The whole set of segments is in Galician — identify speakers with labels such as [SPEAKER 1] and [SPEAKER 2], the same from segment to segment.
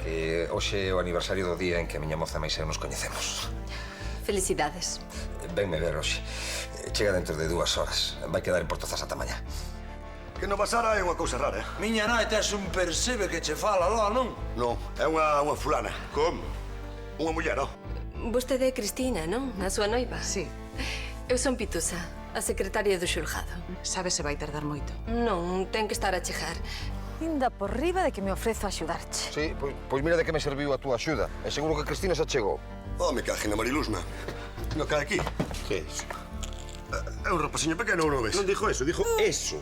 [SPEAKER 1] que hoxe é o aniversario do día en que a miña moza máis eu nos coñecemos.
[SPEAKER 2] Felicidades.
[SPEAKER 1] Venme ver hoxe. Chega dentro de 2 horas. Vai quedar en Portozas ata mañá.
[SPEAKER 3] Que non pasara é unha cousa rara,
[SPEAKER 4] Miña nai tes un percebe que che fala, lá, non?
[SPEAKER 3] Non, é unha fulana.
[SPEAKER 5] Como?
[SPEAKER 3] Unha muller, ó.
[SPEAKER 2] Vostede é Cristina, non? A súa noiva?
[SPEAKER 6] Sí.
[SPEAKER 2] Eu son Pitusa, a secretaria do xulgado.
[SPEAKER 6] Sabe se vai tardar moito?
[SPEAKER 2] Non, ten que estar a chegar.
[SPEAKER 7] Inda por riba de que me ofrezo a axudarche.
[SPEAKER 8] Sí, pois mira de que me serviu a túa axuda. E seguro que Cristina xa chegou.
[SPEAKER 3] Oh, me caje na Mariluzna. No, cae aquí.
[SPEAKER 5] Que é iso?
[SPEAKER 3] É un rapaciño pequeno, non o ves?
[SPEAKER 5] Non dijo eso, dijo eso.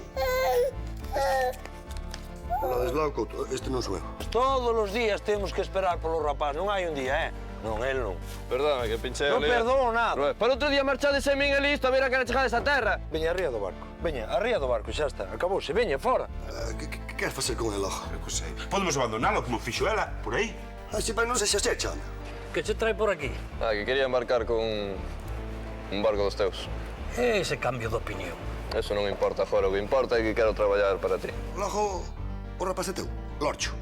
[SPEAKER 3] Ola deslao, Couto. Este non sou eu.
[SPEAKER 4] Todos os días temos que esperar polo rapaz, non hai un día, Non, el non.
[SPEAKER 8] Perdóname, que pinchei
[SPEAKER 4] Non perdono nada.
[SPEAKER 8] Para outro día marchades en min e listo, a ver a que chegades a terra.
[SPEAKER 4] Veña, arría do barco. Veña, arría do barco, xa está. Acabouse, veña, fora.
[SPEAKER 3] Que queres facer con el ojo?
[SPEAKER 5] Eu que sei. Podemos abandonalo como fixo ela, por aí.
[SPEAKER 3] Así para non se xa checha.
[SPEAKER 4] Que che trae por aquí?
[SPEAKER 8] Que quería embarcar con un barco dos teus.
[SPEAKER 4] Ese cambio de opinión.
[SPEAKER 8] Eso non importa, Joro. O que importa é que quero traballar para ti.
[SPEAKER 3] Logo, o rapaz é teu. Lorcho.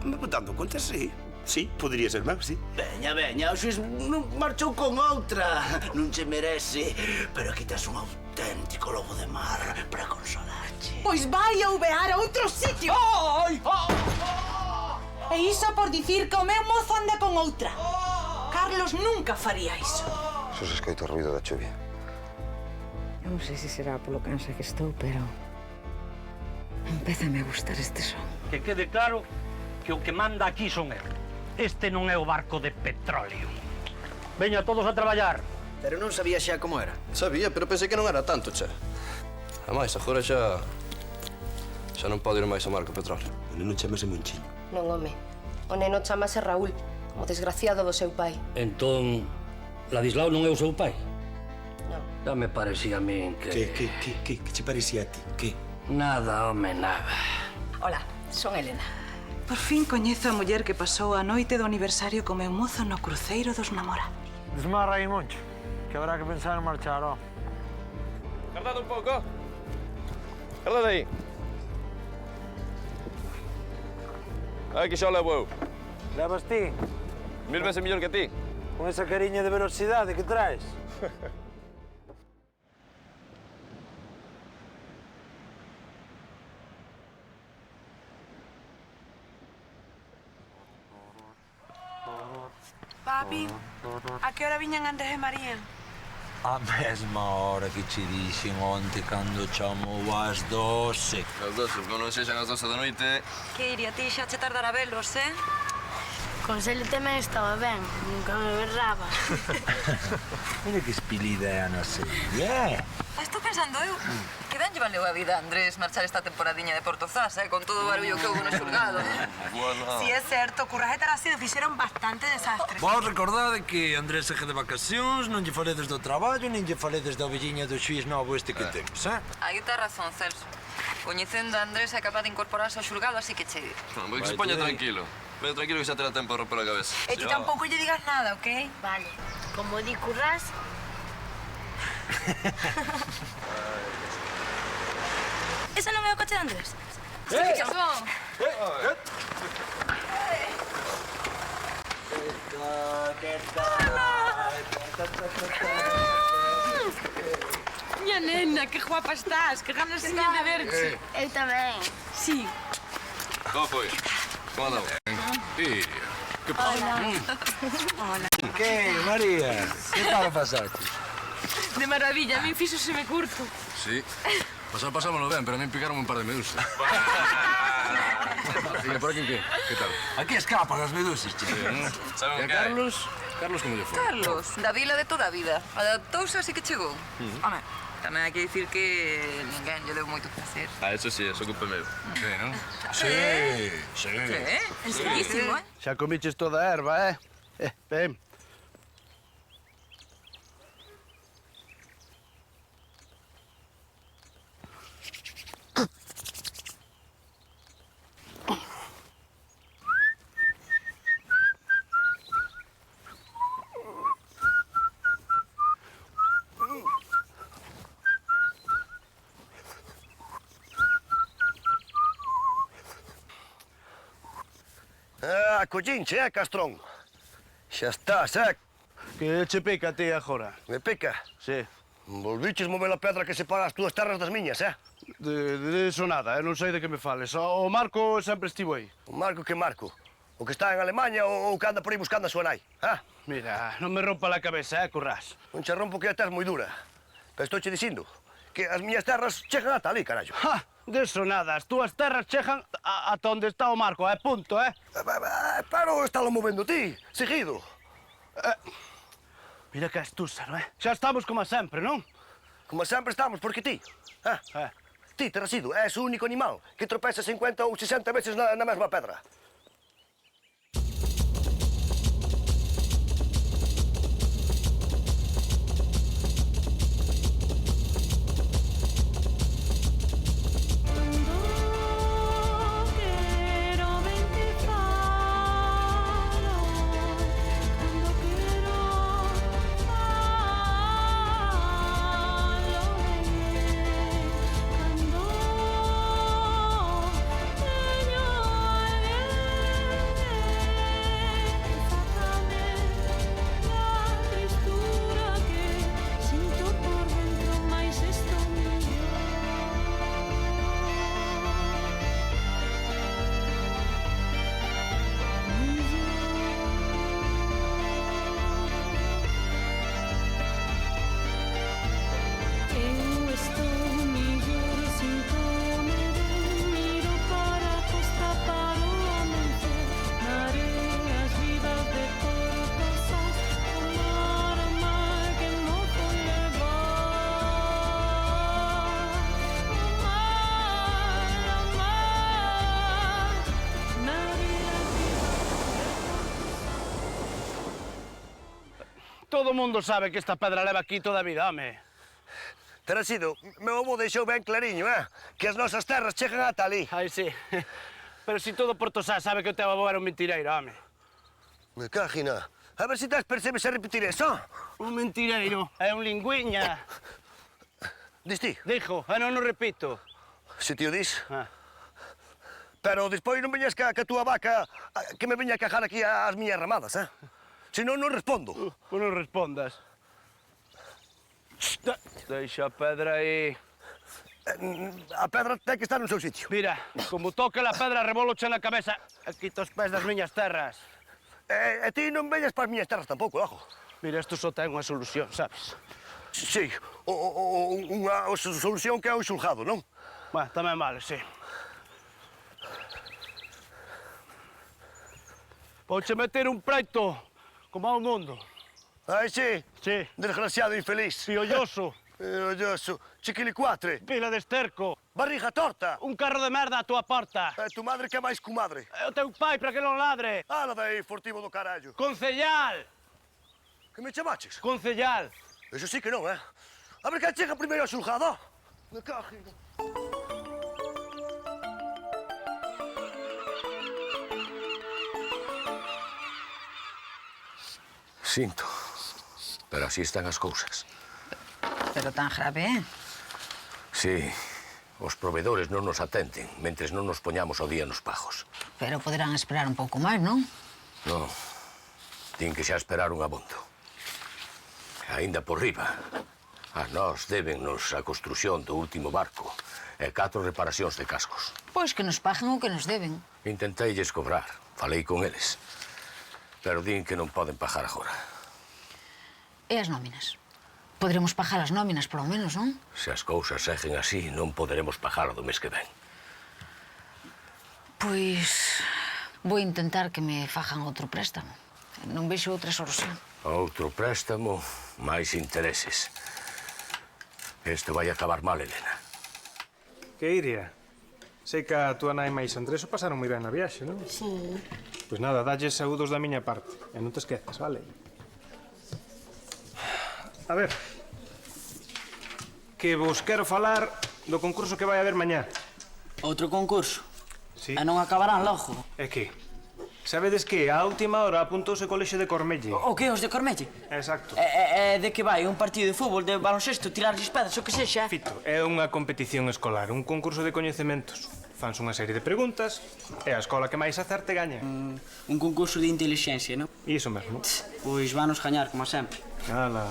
[SPEAKER 5] Dando conta, sí. Sí, podría ser meu, sí.
[SPEAKER 9] Veña, veña, o xuiz non marchou con outra. Non che merece, pero aquí tes un auténtico lobo de mar para consolarche.
[SPEAKER 7] Pois vai a uvear a outro sitio.
[SPEAKER 9] Ai!
[SPEAKER 7] E iso por dicir que o meu mozo anda con outra. Carlos nunca faría iso.
[SPEAKER 8] Só se escoita o ruido da chuvia.
[SPEAKER 10] Non sei se será polo cansa que estou, pero... Empézame a gustar este son.
[SPEAKER 11] Que quede claro que o que manda aquí son eu. Este non é o barco de petróleo. Veña todos a traballar.
[SPEAKER 9] Pero non sabía xa como era.
[SPEAKER 8] Sabía, pero pensei que non era tanto, che. Ademais, agora xa non pode ir máis ao marco petróleo.
[SPEAKER 5] O neno chamase Monchiño.
[SPEAKER 2] Non, home. O neno chamase Raúl, o desgraciado do seu pai.
[SPEAKER 11] Entón, Ladislao non é o seu pai?
[SPEAKER 2] Non.
[SPEAKER 11] Ya me parecía a min que...
[SPEAKER 5] Que che parecía a ti? Que?
[SPEAKER 11] Nada, home, nada.
[SPEAKER 2] Hola, son Elena.
[SPEAKER 6] Por fin coñezo a muller que pasou a noite do aniversario co meu mozo no cruceiro dos namorados.
[SPEAKER 4] Desmarra aí, Moncho, que habrá que pensar en marchar, ó.
[SPEAKER 8] Cardad un pouco. Cardad aí. Aquí xa o levo eu.
[SPEAKER 4] Levas ti,
[SPEAKER 8] 1000 veces mellor que ti.
[SPEAKER 4] con esa cariña de velocidade que traes.
[SPEAKER 6] Papi, a que hora viñan Andrés e María?
[SPEAKER 4] A mesma hora que che dixen onte cando chamou ás 12.
[SPEAKER 8] As 12, como non sexan as 12 da noite.
[SPEAKER 6] Que iria ti xa che tardar a velos,
[SPEAKER 12] Con Celi tamén estaba ben, nunca me berraba.
[SPEAKER 4] Mira que espilida é a nosa vida,
[SPEAKER 6] Estou pensando eu, que ben lle valeu a vida a Andrés marchar esta temporadiña de Portozas, con todo o barullo que houve no xulgado.
[SPEAKER 8] Bueno.
[SPEAKER 6] Si é certo, curraje terá sido, fixeron bastante desastre.
[SPEAKER 4] Vos recordade que Andrés segue de vacacións, non lle faledes do traballo, nin lle faledes da ovelliña do xuiz novo este que temos,
[SPEAKER 6] Aí está razón, Celso. Coñecendo a Andrés é capaz de incorporarse ao xulgado, así que che...
[SPEAKER 8] Vou que se poña tranquilo. Veo tranquilo que xa terá tempo de romper a cabeza.
[SPEAKER 6] E ti tampouco lle digas nada, ok?
[SPEAKER 12] Vale, como di Currás,
[SPEAKER 6] Ese non é o coche de Andrés?
[SPEAKER 7] Miña nena, que guapa estás, que ganas tiña de verte.
[SPEAKER 12] eu tamén.
[SPEAKER 7] Sí.
[SPEAKER 8] Como foi? Como andamos? Iria, que pasa?
[SPEAKER 4] Que, María? Que tal pasaste?
[SPEAKER 7] De maravilla, a mí fíxoseme curto.
[SPEAKER 8] Sí. Pasámoslo ben, pero a mí picaron un par de medusas. Sigue por aquí, que tal?
[SPEAKER 4] Aquí escapan as medusas, che.
[SPEAKER 8] Saben que Carlos? Carlos como lle foi?
[SPEAKER 6] Carlos, da vila de toda a vida. Adaptouse así que chegou. Home, tamén hai que dicir que ninguén lle deu moito placer.
[SPEAKER 8] Eso sí, eso culpa meu. Sí, non?
[SPEAKER 4] Sí.
[SPEAKER 6] En serísimo,
[SPEAKER 3] Xa comiches toda a erva, Ben. Collinche, Castrón? Xa estás,
[SPEAKER 8] Que che pica a ti agora?
[SPEAKER 3] Me pica?
[SPEAKER 8] Sí.
[SPEAKER 3] Volviches mover a pedra que separa as túas terras das miñas,
[SPEAKER 8] De iso nada, non sei de que me fales. O Marco sempre estivo aí.
[SPEAKER 3] O Marco que Marco? O que está en Alemanha ou que anda por aí buscando a súa nai?
[SPEAKER 8] Mira, non me rompa la cabeza, Currás.
[SPEAKER 3] Non che rompo que a tes moi dura. Pero estou che dicindo que as miñas terras chegan ata ali, carallo.
[SPEAKER 8] Deso nada, as túas terras chegan ata onde está o Marco, punto,
[SPEAKER 3] Pero estalo movendo ti, seguido.
[SPEAKER 8] Mira que astusa, non Xa estamos como sempre, non?
[SPEAKER 3] Como sempre estamos, porque ti, ti, Terrasido, és o único animal que tropeza 50 ou 60 veces na mesma pedra.
[SPEAKER 8] Todo o mundo sabe que esta pedra leva aquí toda a vida, home.
[SPEAKER 3] Terrasido, meu avó deixou ben clariño, que as nosas terras chegan ata ali.
[SPEAKER 8] Ai, sí. Pero si todo Portosá sabe que o teu avó era un mentireiro, home.
[SPEAKER 3] Me cagina. A ver se tes percebes a repetir eso.
[SPEAKER 8] Un mentireiro, é un lingüiña.
[SPEAKER 3] Dis ti?
[SPEAKER 8] Dijo, non o repito.
[SPEAKER 3] Se ti o dis. Pero despois non veñas ca túa vaca que me veña a cajar aquí as miñas ramadas, Se non, non respondo.
[SPEAKER 8] Pois non respondas. Deixa a pedra aí.
[SPEAKER 3] A pedra ten que estar no seu sitio.
[SPEAKER 8] Mira, como toque a pedra, reboloche na cabeza e quita os pés das miñas terras.
[SPEAKER 3] E ti non veñas para as miñas terras tampouco, ojo.
[SPEAKER 8] Mira, isto só ten unha solución, sabes?
[SPEAKER 3] Sí, unha solución que é o xulgado, non?
[SPEAKER 8] Bueno, tamén vale, sí. Vouche meter un preito como ao mundo.
[SPEAKER 3] Ai, sí?
[SPEAKER 8] Sí.
[SPEAKER 3] Desgraciado infeliz.
[SPEAKER 8] Piolloso.
[SPEAKER 3] Piolloso. Chiquilicuatre.
[SPEAKER 8] Pila de esterco.
[SPEAKER 3] Barriga torta.
[SPEAKER 8] Un carro de merda á tua porta.
[SPEAKER 3] Tu madre que é máis que madre.
[SPEAKER 8] O teu pai para que non ladre.
[SPEAKER 3] Ala daí, fortivo do carallo.
[SPEAKER 8] Concellal.
[SPEAKER 3] Que me chamaches?
[SPEAKER 8] Concellal.
[SPEAKER 3] Eso sí que non, A ver quen chega primeiro ao xulgado. Me cago.
[SPEAKER 1] Sinto, pero así están as cousas.
[SPEAKER 6] Pero tan grave,
[SPEAKER 1] Sí, os provedores non nos atenten mentres non nos poñamos ao día nos pagos.
[SPEAKER 6] Pero poderán esperar un pouco máis, non?
[SPEAKER 1] Non, tin que xa esperaron abondo. Aínda por riba, a nós débennos a construción do último barco e 4 reparacións de cascos.
[SPEAKER 6] Pois que nos paguen o que nos deben.
[SPEAKER 1] Intenteilles cobrar, falei con eles, pero din que non poden pagar agora.
[SPEAKER 6] E as nóminas? Poderemos pagar as nóminas, polo menos, non?
[SPEAKER 1] Se as cousas seguen así, non poderemos pagar do mes que ven.
[SPEAKER 6] Pois vou intentar que me fajan outro préstamo. Non vexo outra solución.
[SPEAKER 1] Outro préstamo, máis intereses. Isto vai acabar mal, Elena.
[SPEAKER 13] Que iria? Sei que a túa nai máis Andrés o pasaron moi ben na viaxe, non?
[SPEAKER 12] Sí.
[SPEAKER 13] Pois nada, dalles saúdos da miña parte. E non te esquezas, vale? A ver, que vos quero falar do concurso que vai haber mañá.
[SPEAKER 9] Outro concurso?
[SPEAKER 13] Sí.
[SPEAKER 9] E non acabarán logo?
[SPEAKER 13] É que, sabedes que a última hora apuntouse o colexio de Cormelle.
[SPEAKER 9] O que, os de Cormelle?
[SPEAKER 13] Exacto.
[SPEAKER 9] E de que vai? Un partido de fútbol, de baloncesto, tirarlles pedras, o que sexa?
[SPEAKER 13] Fito, é unha competición escolar, un concurso de coñecementos. fanse unha serie de preguntas e a escola que máis acerte gaña.
[SPEAKER 9] Un concurso de inteligencia, non?
[SPEAKER 13] Iso mesmo.
[SPEAKER 9] Pois vanos gañar, como sempre.
[SPEAKER 13] Ala.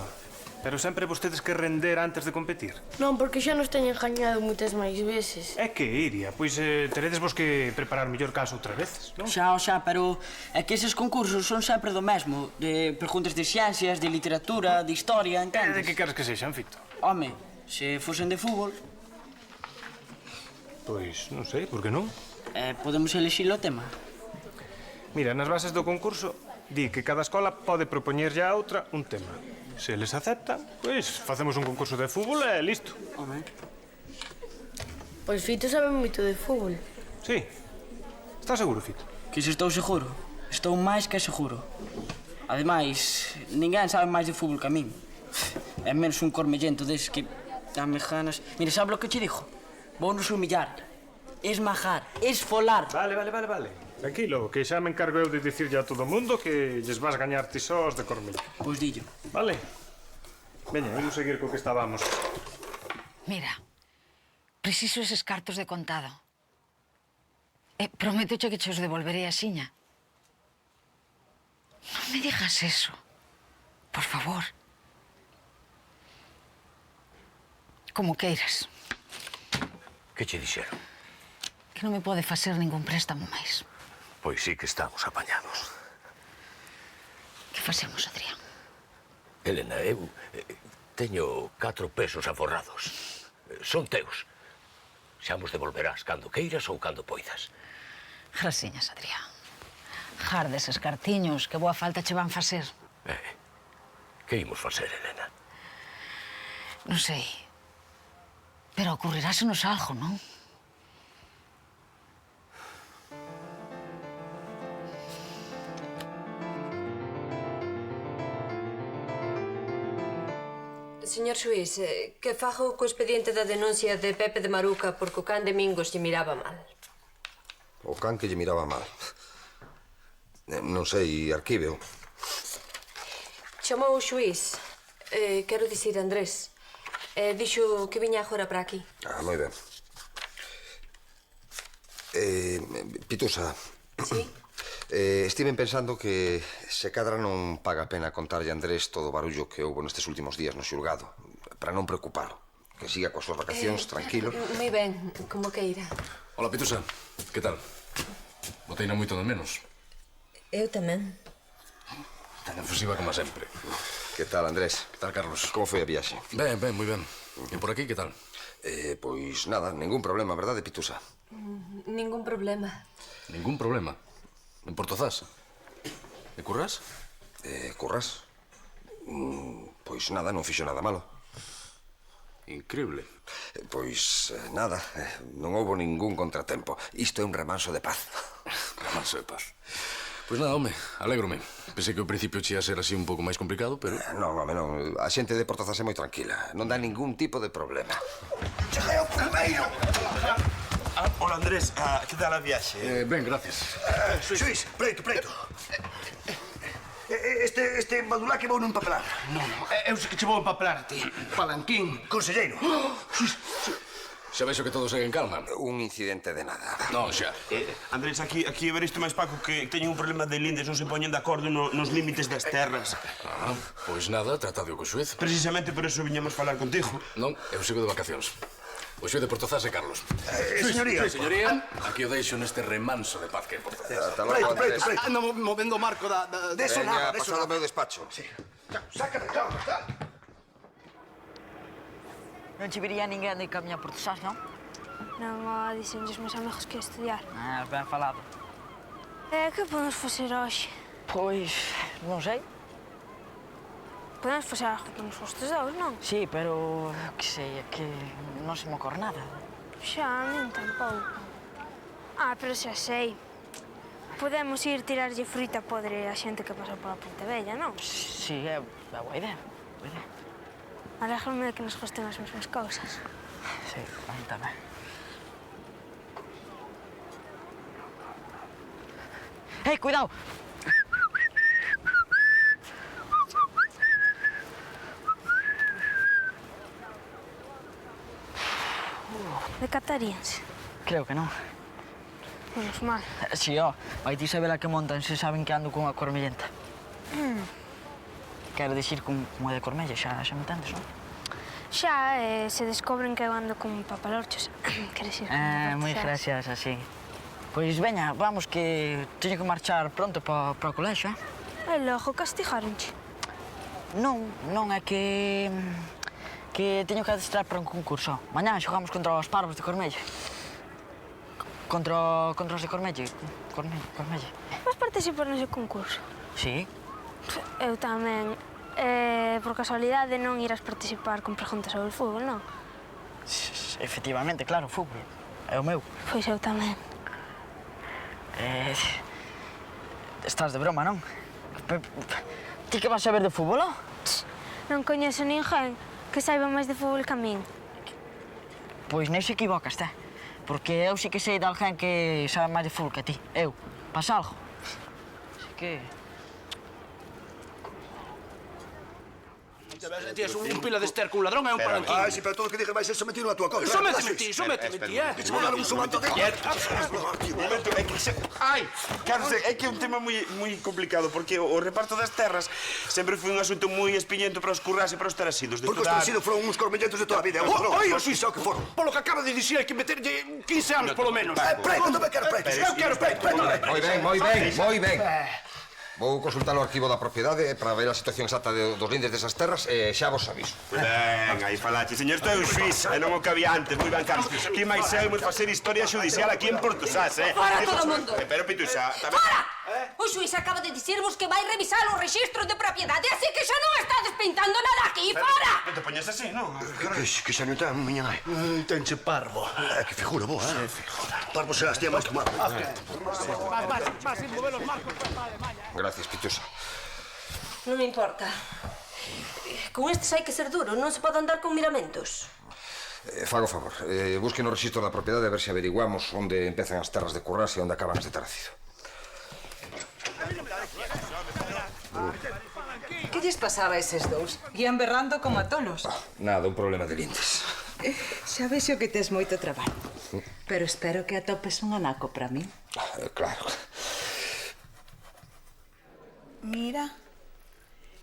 [SPEAKER 13] Pero sempre vostedes que render antes de competir.
[SPEAKER 12] Non, porque xa nos teñen gañado moitas máis veces.
[SPEAKER 13] É que, Iria, pois teredes vos que preparar mellor caso outras veces, non?
[SPEAKER 9] Xa, pero é que eses concursos son sempre do mesmo. De preguntas de ciencias, de literatura, de historia, entendes?
[SPEAKER 13] De que queres que sexan, Fito?
[SPEAKER 9] Home, se fosen de fútbol,
[SPEAKER 13] Pois non sei, por que non?
[SPEAKER 9] podemos elixir o tema.
[SPEAKER 13] Mira, nas bases do concurso di que cada escola pode propoñerlle a outra un tema. Se eles aceptan, pois facemos un concurso de fútbol e listo.
[SPEAKER 9] Home.
[SPEAKER 12] Pois Fito sabe moito de fútbol.
[SPEAKER 13] Sí. Estás seguro, Fito?
[SPEAKER 9] Que se estou seguro. Estou máis que seguro. Ademais, ninguén sabe máis de fútbol que a min. É menos un cormellento deses que dame ganas. Mira, sabe o que te digo? Vounos humillar, esmajar, esfolar.
[SPEAKER 13] Vale. Tranquilo, que xa me encargo eu de dicirlle a todo o mundo que lles vas gañar ti sós de Cormella.
[SPEAKER 9] Pois dillo.
[SPEAKER 13] Vale? Veña, vamos seguir co que estábamos.
[SPEAKER 10] Mira, preciso eses cartos de contado. Prométoche que che os devolveré axiña. Non me digas eso. Por favor. Como queiras.
[SPEAKER 1] Que che dixeron?
[SPEAKER 10] Que non me pode facer ningún préstamo máis.
[SPEAKER 1] Pois sí que estamos apañados.
[SPEAKER 10] Que facemos, Adrián?
[SPEAKER 1] Elena, eu teño 4 pesos aforrados. Son teus. Xa mos devolverás cando queiras ou cando poidas.
[SPEAKER 10] Grasiñas, Adrián. Garda eses cartiños que boa falta che van facer.
[SPEAKER 1] Que imos facer, Elena?
[SPEAKER 10] Non sei. Pero ocurrirásenos algo, non?
[SPEAKER 2] Señor xuiz, que fago co expediente da denuncia de Pepe de Maruca porque o can de Mingos lle miraba mal?
[SPEAKER 14] O can que lle miraba mal. Non sei, arquíveo.
[SPEAKER 2] Chamou o xuiz, quero dicir Andrés. Dixo que viña agora para aquí.
[SPEAKER 14] Ah, moi ben. Pitusa.
[SPEAKER 2] Sí?
[SPEAKER 14] Estiven pensando que se cadra non paga a pena contarlle a Andrés todo o barullo que houbo nestes últimos días no xulgado, para non preocupalo. Que siga coas súas vacacións, tranquilo.
[SPEAKER 2] Moi ben, como queira.
[SPEAKER 15] Hola, Pitusa. Que tal? Boteina moito de menos.
[SPEAKER 2] Eu tamén.
[SPEAKER 15] Tan efusiva como sempre.
[SPEAKER 14] Que tal, Andrés?
[SPEAKER 15] Que tal, Carlos?
[SPEAKER 14] Como foi a viaxe?
[SPEAKER 15] Ben, moi ben. E por aquí, que tal?
[SPEAKER 14] Pois nada, ningún problema, verdade, Pitusa?
[SPEAKER 2] Ningún problema.
[SPEAKER 15] Ningún problema. En Portozás? E currás?
[SPEAKER 14] Currás? Pois nada, non fixo nada malo.
[SPEAKER 15] Increíble.
[SPEAKER 14] Pois nada, non houbo ningún contratempo. Isto é un remanso de paz.
[SPEAKER 15] Remanso de paz. Pois nada, home, alégrome. Pensei que ao principio che ia ser así un pouco máis complicado, pero...
[SPEAKER 14] Non, home, non. A xente de Portozás é moi tranquila. Non dá ningún tipo de problema.
[SPEAKER 5] Cheguei ao primeiro! Hola, Andrés. Que tal a viaxe?
[SPEAKER 15] Ben, gracias.
[SPEAKER 3] Xuiz, preito. Este badulaque vou non papelar.
[SPEAKER 9] Non, eu sei que che vou papelar, ti. Palanquín.
[SPEAKER 3] Conselleiro.
[SPEAKER 15] Xa vexo que todo segue en calma.
[SPEAKER 14] Un incidente de nada.
[SPEAKER 15] Non, xa.
[SPEAKER 5] Andrés, aquí a ver isto máis Paco, que teñen un problema de lindes, non se poñen de acordo nos límites das terras.
[SPEAKER 15] Pois nada, tratado co xuez.
[SPEAKER 5] Precisamente por eso viñamos falar contigo.
[SPEAKER 15] Non, eu sigo de vacacións. O xuez de Portozás é Carlos.
[SPEAKER 3] Señoría.
[SPEAKER 15] Señoría, aquí o deixo neste remanso de paz que é Portozás.
[SPEAKER 14] Ata logo, Andrés.
[SPEAKER 9] Ando movendo o marco da...
[SPEAKER 3] Deso nada,
[SPEAKER 14] Veña, pasado ao meu despacho.
[SPEAKER 3] Sí. Sácate, claro, está.
[SPEAKER 6] Non che viría ninguén de camiña por Portozás, non?
[SPEAKER 12] Non, dixenlles meus amigos que estudiar.
[SPEAKER 6] Ben falado.
[SPEAKER 12] Que podemos facer hoxe?
[SPEAKER 6] Pois, non sei.
[SPEAKER 12] Podemos facer algo que nos gustes dous, non?
[SPEAKER 6] Sí, pero, que sei, é que non se me ocorre nada.
[SPEAKER 12] Xa, nen tampouco. Pero xa sei. Podemos ir tirarlle fruta podre a xente que pasou pola Ponte Vella, non?
[SPEAKER 6] Sí, é boa idea.
[SPEAKER 12] Alégrame de que nos gusten as mesmas cousas.
[SPEAKER 6] Sí, a mí tamén. Cuidado!
[SPEAKER 12] Decataríanse.
[SPEAKER 6] Creo que non.
[SPEAKER 12] Menos mal.
[SPEAKER 9] Si, ó, vai ti saber a que montan se saben que ando cunha cormellenta. Quero dicir con a de Cormella, xa me entendes, non?
[SPEAKER 12] Xa, se descobren que eu ando con papalorchos. Queres ir?
[SPEAKER 9] Moi gracias, así. Pois veña, vamos, que teño que marchar pronto para o colexio,
[SPEAKER 12] E logo castigaronche.
[SPEAKER 9] Non, é que teño que adestrar para un concurso. Mañá xogamos contra os parvos de Cormella. Contra os de Cormella. Cormella.
[SPEAKER 12] Vas participar nese concurso?
[SPEAKER 9] Sí.
[SPEAKER 12] Eu tamén. Por casualidade non irás participar con preguntas sobre o fútbol, non?
[SPEAKER 9] Efectivamente, claro, o fútbol. É o meu.
[SPEAKER 12] Pois eu tamén.
[SPEAKER 9] Estás de broma, non? Ti que vas saber de fútbol, ó?
[SPEAKER 12] Non coñezo ninguén que saiba máis de fútbol que a min.
[SPEAKER 9] Pois non se equivocas, te. Porque eu sí que sei de alguén que sabe máis de fútbol que ti. Eu. Pasa algo? Así que...
[SPEAKER 16] Tías un pila de ester cun ladrón e un palanquín.
[SPEAKER 3] Ai, si, pero todo o que dije vai ser sometido a tua contra.
[SPEAKER 16] Sométeme ti,
[SPEAKER 3] Que che vou dar un sumanto de...
[SPEAKER 5] Un momento, é que... Ai, Carlos, é que é un tema moi complicado, porque o reparto das terras sempre foi un asunto moi espiñento para os currás e para os tarasidos.
[SPEAKER 3] Porque os tarasidos foron uns cormellentos de toda a vida.
[SPEAKER 16] Oi,
[SPEAKER 3] Xuiz, o que foron?
[SPEAKER 16] Polo que acaba de dicir, hai que meterlle 15 anos, polo menos.
[SPEAKER 3] Preto, tamén quero preto.
[SPEAKER 16] Eu quero preto.
[SPEAKER 14] Moi ben. Vou consultar o arquivo da propiedade para ver a situación exacta dos lindes desas terras e xa vos aviso.
[SPEAKER 5] Ben, aí falache. Señor, isto é un xuiz, e non o que había antes. Moi ben, Carlos. Que máis eu imos facer historia xudicial aquí en Portosás,
[SPEAKER 2] Fora todo o mundo!
[SPEAKER 5] Pero, Pituxa, tamén...
[SPEAKER 2] Fora! O xuiz acaba de dicirvos que vai revisar os registros de propiedade, así que xa non estades pintando nada aquí, fora!
[SPEAKER 5] Non te poñes así, non?
[SPEAKER 3] Que xa non ten, miña nai.
[SPEAKER 16] Tenche parvo.
[SPEAKER 3] Que figura boa, eh? Parvo serás tía máis que mal.
[SPEAKER 16] Vas sin mover os marcos para Alemania.
[SPEAKER 14] Gracias, Pituxa.
[SPEAKER 2] Non me importa. Con estes hai que ser duro, non se pode andar con miramentos.
[SPEAKER 14] Fago favor, busquen o registro da propiedade a ver se averiguamos onde empezan as terras de Currás e onde acaban as de Taracido.
[SPEAKER 6] Que lles pasaba a eses dous?
[SPEAKER 17] Guían berrando como a tolos.
[SPEAKER 14] Nada, un problema de lindes.
[SPEAKER 17] Xa vexo que tes moito traballo. Pero espero que atopes un anaco para min.
[SPEAKER 14] Claro.
[SPEAKER 18] Mira,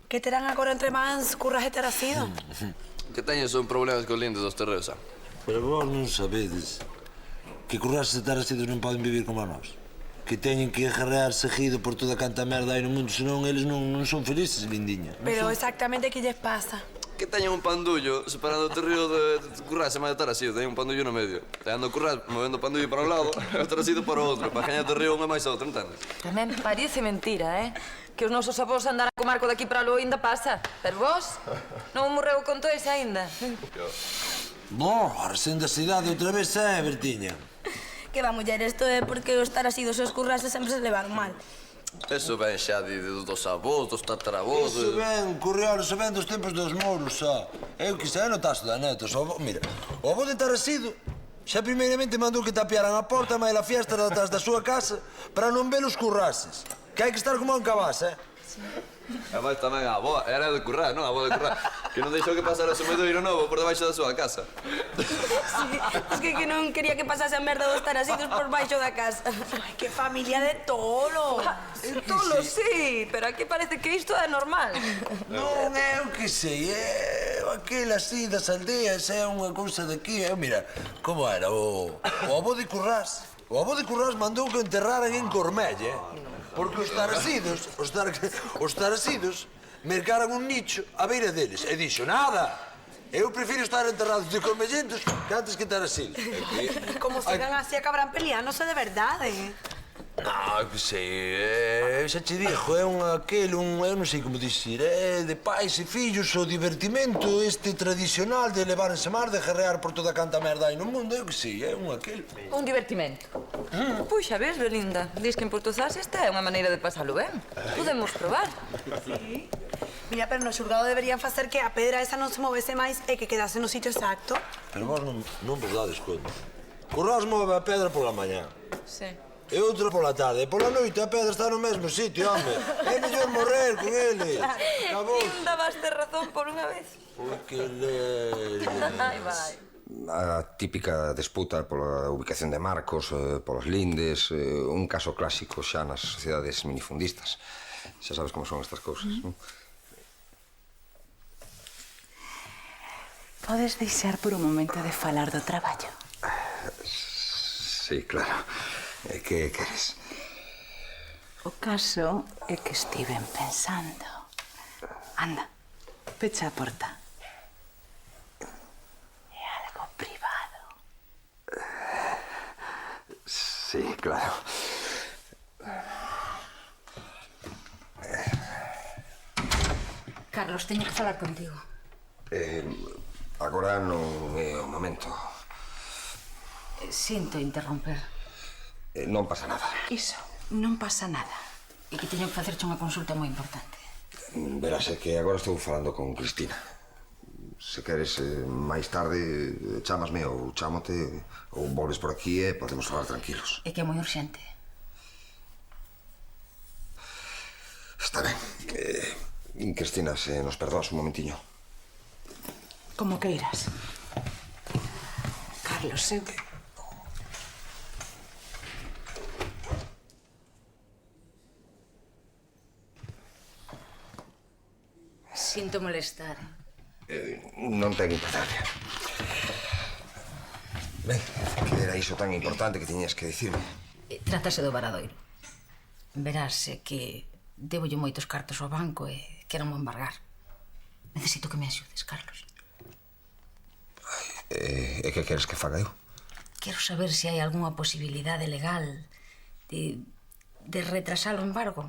[SPEAKER 18] que terán agora entre mans Currás e Taracido?
[SPEAKER 8] Que teñen son problemas cos lindes dos terreos,
[SPEAKER 4] Pero vos non sabedes que Currás e Taracidos non poden vivir como nós. Que teñen que agarrear seguido por toda canta merda hai no mundo, senón eles non son felices, lindiña.
[SPEAKER 18] Pero exactamente que lles pasa?
[SPEAKER 8] Que teñen un pandullo separando o terreo de Currás e máis de Taracido. Teñen un pandullo no medio. Teñendo Currás movendo o pandullo para un lado e o Taracido para o outro. Para gañar o terreo unha máis outro, entendes?
[SPEAKER 6] Tamén parece mentira, Que os nosos avós andaran co marco daqui para aló ainda pasa. Pero vos non morreu con todo ese ainda.
[SPEAKER 4] No, ahora sen da cidade outra vez, Bertiña?
[SPEAKER 18] Que va, muller, isto é porque os Taracidos e os Currás sempre se levaron mal.
[SPEAKER 8] Eso ven xa dos avós, dos tataravós...
[SPEAKER 4] Eso ven, Curriolos, ven dos tempos dos mouros, xa. Eu que sei, non tasto da netos. Mira, o avó de Taracido xa primeiramente mandou que tapiaran a porta máis a fiesta detrás da súa casa para non ver os Currases. Que hai que estar como un cabás,
[SPEAKER 8] E máis tamén a avó, era de Currás, non? A avó de Currás, que non deixou que pasara o sumedoiro novo por debaixo da súa casa.
[SPEAKER 18] Es que non quería que pasase a merda dos Taracidos por baixo da casa. Ai, que familia de tolos.
[SPEAKER 6] Tolos, sí, pero aquí parece que isto é normal.
[SPEAKER 4] Non, eu que sei, aquel así das aldeas é unha cousa daqui. Mira, como era o avó de Currás? O avó de Currás mandou que o enterraran en Cormella, porque os Taracidos mercaran un nicho á beira deles e dixo, nada, eu prefiro estar enterrados de cormellentos que antes que Taracidos.
[SPEAKER 18] Como sigan así acabarán peleándose de verdade.
[SPEAKER 4] Non, que sei, xa che dixo, é eu non sei como dicir, é de pais e fillos o divertimento este tradicional de levar en semar, de gerrear por toda canta merda hai no mundo, eu que sei, é aquel.
[SPEAKER 6] Un divertimento. Pois xa ves, Belinda, dis que en Portosás esta é unha maneira de pasalo ben. Podemos probar.
[SPEAKER 18] Sí. Mira, pero no xulgado deberían facer que a pedra esa non se movese máis e que quedase no sitio exacto.
[SPEAKER 4] Pero vos non vos dades conta. Currás move a pedra pola mañá.
[SPEAKER 6] Sí.
[SPEAKER 4] E outra pola tarde. E pola noite a pedra está no mesmo sitio, home. É mellor morrer con eles.
[SPEAKER 6] Claro. Linda, vas ter razón por unha vez.
[SPEAKER 4] Ui, que leia.
[SPEAKER 6] Ai, vai.
[SPEAKER 14] A típica disputa pola ubicación de marcos, polos lindes, un caso clásico xa nas sociedades minifundistas. Xa sabes como son estas cousas, non?
[SPEAKER 17] Podes deixar por un momento de falar do traballo?
[SPEAKER 14] Sí, claro. Que queres?
[SPEAKER 17] O caso é que estiven pensando. Anda, pecha a porta. É algo privado.
[SPEAKER 14] Sí, claro.
[SPEAKER 10] Carlos, teño que falar contigo.
[SPEAKER 14] Agora non é o momento.
[SPEAKER 10] Sinto interromper.
[SPEAKER 14] Non pasa nada.
[SPEAKER 17] Iso, non pasa nada.
[SPEAKER 10] E que teño que facerche unha consulta moi importante.
[SPEAKER 14] Verás, é que agora estou falando con Cristina. Se queres máis tarde, chámasme ou chámote ou volves por aquí e podemos falar tranquilos.
[SPEAKER 10] É que é moi urxente.
[SPEAKER 14] Está ben. Cristina, se nos perdoas un momentiño.
[SPEAKER 17] Como queiras. Carlos, eu...
[SPEAKER 10] Sinto molestar.
[SPEAKER 14] Non ten importancia. Ben, que era iso tan importante que tiñas que dicirme?
[SPEAKER 10] Trátase do Varadoiro. Verás que debolle moitos cartos ao banco e quero mo embargar. Necesito que me axudes, Carlos.
[SPEAKER 14] E que queres que faga eu?
[SPEAKER 10] Quero saber se hai algunha posibilidade legal de retrasar o embargo.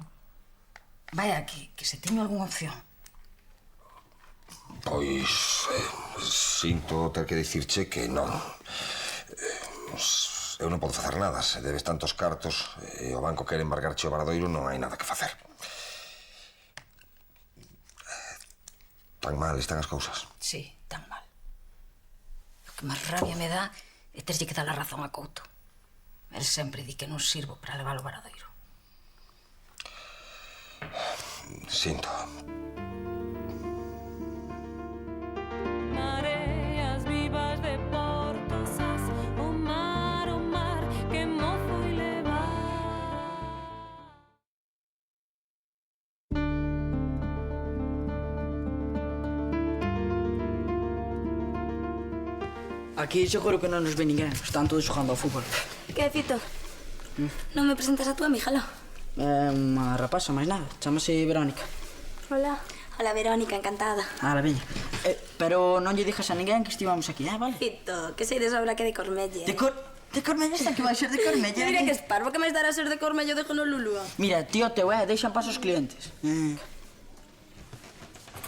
[SPEAKER 10] Vaya, que se teño algunha opción.
[SPEAKER 14] Pois... sinto ter que dicirche que non. Eu non podo facer nada. Se debes tantos cartos e o banco quere embargarche o Varadoiro, non hai nada que facer. Tan mal están as cousas.
[SPEAKER 10] Sí, tan mal. O que máis rabia me dá é terlle que dar a razón a Couto. El sempre di que non sirvo para levar o Varadoiro.
[SPEAKER 14] Sinto.
[SPEAKER 19] Mareas vivas de Portosas, o mar, que mo foi levar.
[SPEAKER 9] Aquí seguro que non nos ve ninguén. Están todos xogando ao fútbol.
[SPEAKER 18] Que, Fito? Non me presentas a túa amiga, lo?
[SPEAKER 9] É unha rapaza, máis nada. Chámase Verónica.
[SPEAKER 18] Hola. Hola, Verónica, encantada.
[SPEAKER 9] Ala, veña. Pero non lle dixas a ninguén que estivamos aquí, vale?
[SPEAKER 18] Fito, que sei de sobra que de Cormelle.
[SPEAKER 9] De Cormelle está que vai ser de Cormelle.
[SPEAKER 18] Mira que esparvo, que máis dará ser de Cormelle de Honolulu.
[SPEAKER 9] Mira, tío teu, deixan paso os clientes.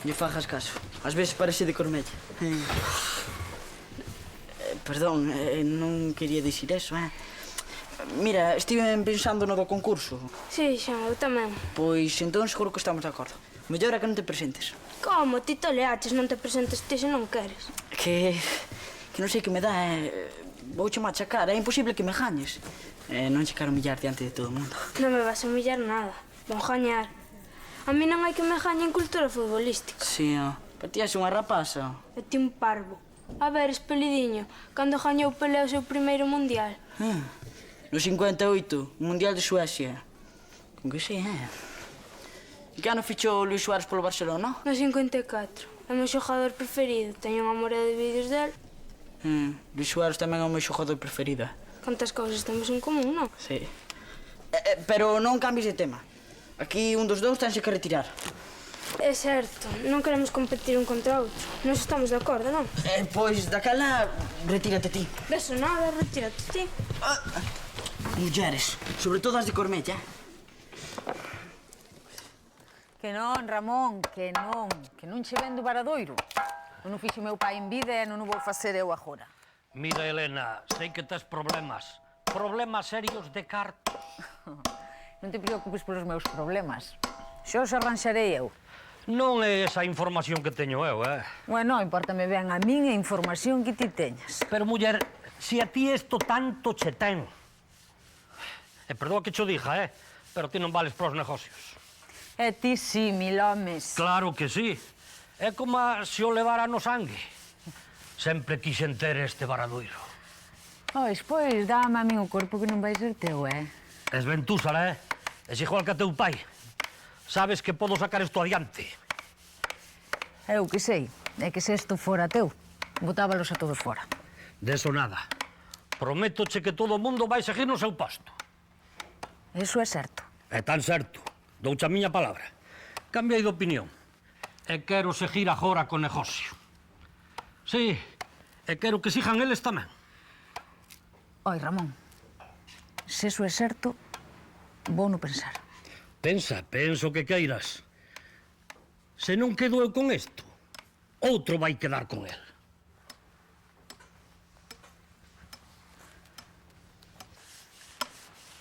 [SPEAKER 9] Lle fajas caso. Ás veces parece de Cormelle. Perdón, non quería dicir eso, Mira, estive pensando no do concurso.
[SPEAKER 12] Sí, xa, eu tamén.
[SPEAKER 9] Pois entón seguro que estamos de acordo. Mellor é que non te presentes.
[SPEAKER 12] Como? Ti toleaches, non te presentes ti se non queres.
[SPEAKER 9] Que non sei que me dá, vouche machacar, é imposible que me gañes. Non che quero humillar diante de todo o mundo.
[SPEAKER 12] Non me vas a humillar nada, vou gañar. A mí non hai que me gañe en cultura futbolística.
[SPEAKER 9] Sí, pero ti és unha rapaza.
[SPEAKER 12] E ti un parvo. A ver, espelidiño, cando gañou Pelé o seu primeiro mundial?
[SPEAKER 9] No 58, o Mundial de Suecia. Con que sí, E que ano fichou Luis Suárez polo Barcelona?
[SPEAKER 12] No 54. É o meu xogador preferido. Teño unha morea de vídeos del.
[SPEAKER 9] Luis Suárez tamén é o meu xogador preferido.
[SPEAKER 12] Cantas cousas temos en común, non?
[SPEAKER 9] Sí. Pero non cambies de tema. Aquí un dos dous tense que retirar.
[SPEAKER 12] É certo, non queremos competir un contra outro. Nos estamos de acordo, non?
[SPEAKER 9] Pois daquela, retírate ti.
[SPEAKER 12] Deso nada, retírate ti.
[SPEAKER 9] Mulleres, sobre todo as de Cormella.
[SPEAKER 10] Que non, Ramón, que non che vendo o Varadoiro. Non o fixo meu pai en vida e non o vou facer eu agora.
[SPEAKER 11] Mira, Elena, sei que tes problemas serios de carto.
[SPEAKER 10] Non te preocupes polos meus problemas. Xo os arranxarei eu.
[SPEAKER 11] Non é esa información que teño eu,
[SPEAKER 10] Bueno, importame ben a min a información que ti teñas.
[SPEAKER 11] Pero, muller, se a ti isto tanto che ten... perdoa que cho diga, pero ti non vales pros negocios.
[SPEAKER 10] E ti sí, mil homes.
[SPEAKER 11] Claro que sí. É como se o levara no sangue. Sempre quixen ter este varadoiro.
[SPEAKER 10] Pois, dame a min o corpo que non vai ser teu,
[SPEAKER 11] Es ventúsala, Es igual que a teu pai. Sabes que podo sacar isto adiante.
[SPEAKER 10] Eu que sei, é que se isto fora teu, botábalos a todos fora.
[SPEAKER 11] Deso nada. Prométoche que todo o mundo vai seguir no seu posto.
[SPEAKER 10] Eso é certo.
[SPEAKER 11] É tan certo. Douche a miña palabra. Cambiei de opinión. E quero seguir agora co negocio. Sí, e quero que sigan eles tamén.
[SPEAKER 10] Oi, Ramón, se eso é certo, vou no pensar.
[SPEAKER 11] Penso que queiras. Se non quedo eu con isto, outro vai quedar con el.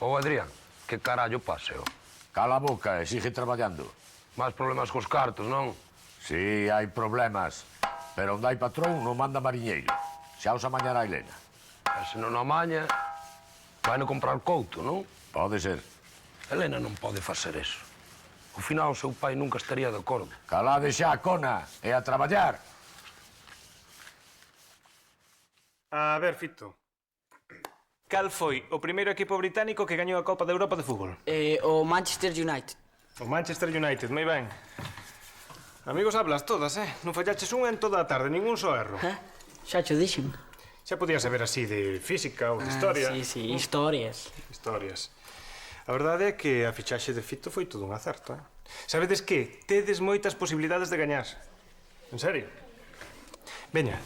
[SPEAKER 20] Adrián, que carallo paseo?
[SPEAKER 1] Cala a boca e sigue traballando.
[SPEAKER 20] Más problemas cos cartos, non?
[SPEAKER 1] Sí, hai problemas. Pero onde hai patrón non manda mariñeiro. Xa os amañará Helena.
[SPEAKER 20] E se non o amaña, vai no comprar couto, non?
[SPEAKER 1] Pode ser.
[SPEAKER 20] Helena non pode facer eso. Ao final, o seu pai nunca estaría de acordo.
[SPEAKER 1] Calade xa, cona, e a traballar.
[SPEAKER 13] A ver, Fito. Cal foi o primeiro equipo británico que gañou a Copa de Europa de fútbol?
[SPEAKER 9] O Manchester United.
[SPEAKER 13] O Manchester United, moi ben. Amigos, hablas todas, Non fallaches unha en toda a tarde, ningún só erro.
[SPEAKER 9] Xa cho dixen.
[SPEAKER 13] Xa podías saber así de física ou de historia.
[SPEAKER 9] Sí, historias.
[SPEAKER 13] Historias. A verdade é que a fichaxe de Fito foi todo un acerto, Sabedes que tedes moitas posibilidades de gañar. En serio. Veña,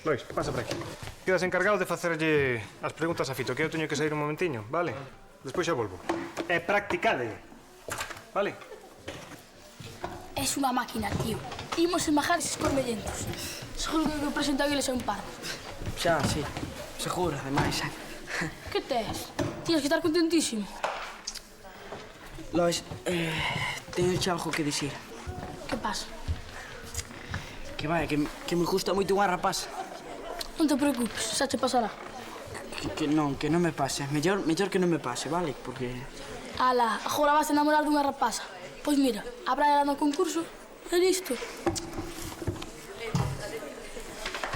[SPEAKER 13] Lois, pasa por aquí. Quedas encargado de facerlle as preguntas a Fito, que eu teño que sair un momentiño, vale? Despois xa volvo. E practicade, vale?
[SPEAKER 21] Es unha máquina, tío. Imos esmajar eses cormellentos. Seguro que o presentan eles é un pardo.
[SPEAKER 9] Xa, sí. Seguro, ademais.
[SPEAKER 21] Que tes? Tienes que estar contentísimo.
[SPEAKER 9] Lois, teño xa algo que dicir.
[SPEAKER 21] Que pasa?
[SPEAKER 9] Que vai, que me gusta moito unha rapaza.
[SPEAKER 21] Non te preocupes, xa che pasará.
[SPEAKER 9] Que non me pase. Mellor que non me pase, vale? Porque...
[SPEAKER 21] Ala, agora vas a enamorar dunha rapaza. Pois mira, abra ela no concurso e listo.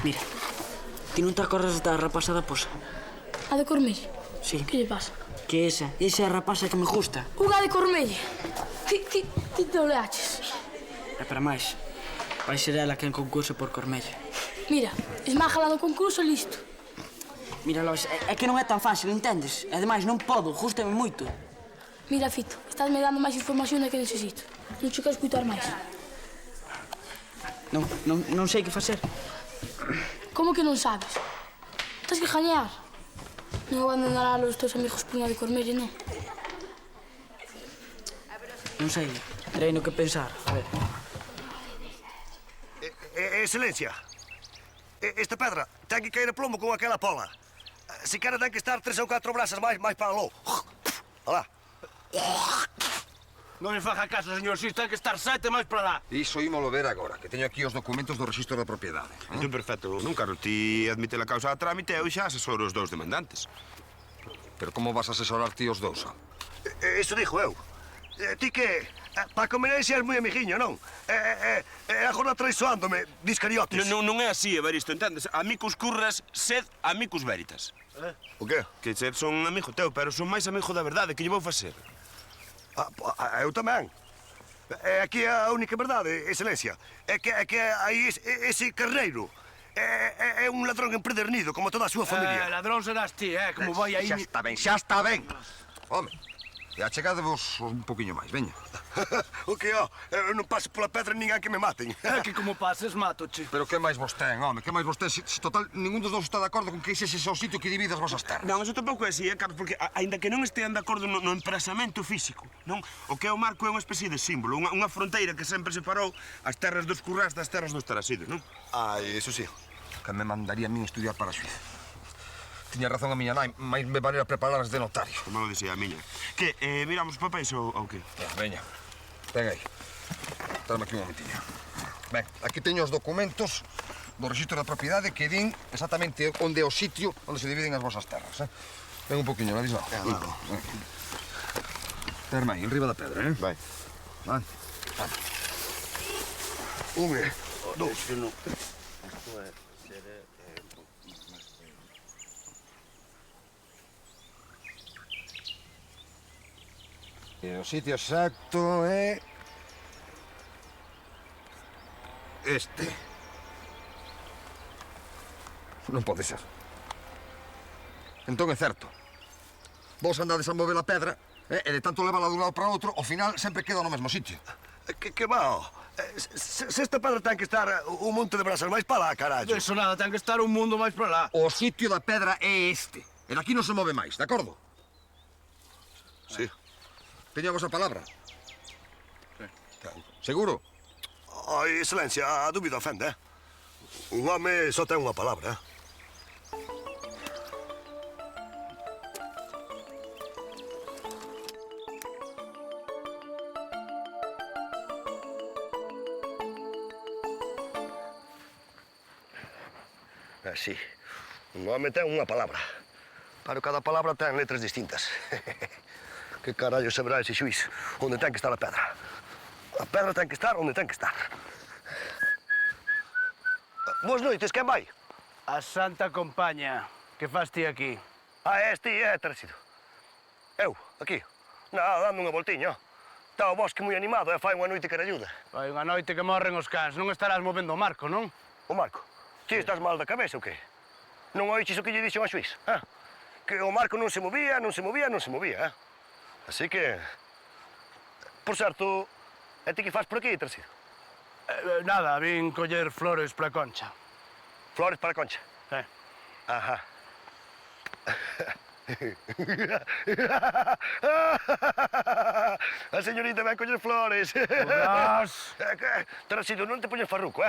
[SPEAKER 9] Mira, ti non te acordas da rapaza da Posa?
[SPEAKER 21] A de Cormelle?
[SPEAKER 9] Sí.
[SPEAKER 21] Que lle pasa?
[SPEAKER 9] Que esa é a rapaza que me gusta.
[SPEAKER 21] Unha de Cormelle? Ti te oleaches.
[SPEAKER 9] E para máis, vai ser ela quen concurse por Cormelle.
[SPEAKER 21] Mira, esmájala no concurso e listo.
[SPEAKER 9] Mira, Lois, é que non é tan fácil, entendes? E ademais, non podo, gústame moito.
[SPEAKER 21] Mira, Fito, estás me dando máis información da que necesito. Non che quero escutar máis.
[SPEAKER 9] Non sei que facer.
[SPEAKER 21] Como que non sabes? Tens que gañar. Non abandonará os teus amigos por unha de Cormelle, non?
[SPEAKER 9] Non sei, treino que pensar. A ver.
[SPEAKER 3] Excelencia, esta pedra ten que caer a plomo con aquela pola. Se quere ten que estar 3 ou 4 brasas máis para aló. Alá.
[SPEAKER 16] Non me faga caso, señor Sis, ten que estar 7 máis para lá.
[SPEAKER 14] Iso ímolo ver agora, que teño aquí os documentos do Rexistro da Propiedade.
[SPEAKER 5] Entón, perfecto. Non, Carlos, ti admite a causa a trámite e eu xa asesoro os dous demandantes.
[SPEAKER 14] Pero como vas a asesorar ti os dous,
[SPEAKER 3] Iso dixo eu. Ti que, para conveniencia, és moi amiguiño, non? Agora traizoándome, discariotes.
[SPEAKER 5] Non é así, Evaristo, entendes? Amicus curras, sed amicus veritas.
[SPEAKER 3] O qué?
[SPEAKER 5] Que sed son amigo teu, pero son máis amigo da verdade, que lle vou facer?
[SPEAKER 3] Eu tamén. É aquí a única verdade, excelencia. É que aí ese carreiro é un ladrón empedernido, como toda a súa familia.
[SPEAKER 16] Ladrón serás ti, como vai aí...
[SPEAKER 14] Xa está ben. Home, e achegadevos un poquinho máis, veña.
[SPEAKER 3] O que, eu non paso pola pedra ninguén que me maten.
[SPEAKER 16] É que como pases, mátoche.
[SPEAKER 14] Pero que máis vos ten, home, que máis vos ten? Se total, ningún dos dous está de acordo con que ese é o sitio que divide as vosas terras.
[SPEAKER 5] Non, eso tampouco é así, Carlos, porque aínda que non estean de acordo no empresamento físico, non? O que é o marco é unha especie de símbolo, unha fronteira que sempre separou as terras dos currás das terras dos tarasidos, non?
[SPEAKER 3] Iso sí.
[SPEAKER 14] Que me mandaría a min estudiar para a Suiza. Tiña razón a miña nai, máis me valera prepararlas de notario.
[SPEAKER 5] Como eu dicía a miña. Que, miramos os papéis ou que?
[SPEAKER 14] Veña, ten aí. Tráeme aquí un momentiño. Ben, aquí teño os documentos do Rexistro da Propiedade que din exactamente onde é o sitio onde se dividen as vosas terras, Ven un poquinho, non dis nada? Terme aí, enriba da pedra,
[SPEAKER 3] Vai.
[SPEAKER 14] Van.
[SPEAKER 3] Un, 2,
[SPEAKER 14] E o sitio exacto é... este. Non pode ser. Entón é certo. Vos andades a mover a pedra e de tanto levala dun lado para outro, ao final sempre queda no mesmo sitio.
[SPEAKER 3] Que va, se esta pedra ten que estar un monte de brasas máis para lá, carallo.
[SPEAKER 16] Eso nada, ten que estar un mundo máis para lá.
[SPEAKER 14] O sitio da pedra é este. E daqui non se move máis, de acordo?
[SPEAKER 3] Sí.
[SPEAKER 14] Teño a vosa palabra.
[SPEAKER 3] Sí.
[SPEAKER 14] Seguro?
[SPEAKER 3] Ai, excelencia, a dúbida ofende, Un home só ten unha palabra, Sí, un home ten unha palabra, pero cada palabra ten letras distintas. Que carallo saberá ese xuiz onde ten que estar a pedra? A pedra ten que estar onde ten que estar. Boas noites, quen vai?
[SPEAKER 16] A Santa Compaña. Que fas ti aquí?
[SPEAKER 3] Ti Tarsido. Eu, aquí. Dando unha voltiña. Está o bosque moi animado e fai unha noite caralluda.
[SPEAKER 16] Fai unha noite que morren os cans. Non estarás movendo o Marco, non?
[SPEAKER 3] O Marco? Ti estás mal da cabeza ou que? Non oiches o que lle dixo ao xuiz, Que o Marco non se movía, Así que... Por certo, e ti que faz por aquí, Tarsido?
[SPEAKER 16] Nada, vin coller flores para Concha.
[SPEAKER 3] Flores para Concha?
[SPEAKER 16] Sí.
[SPEAKER 3] Ajá. A señorita vai coller flores.
[SPEAKER 16] Urrás.
[SPEAKER 3] Tarsido, non te poñes farruco,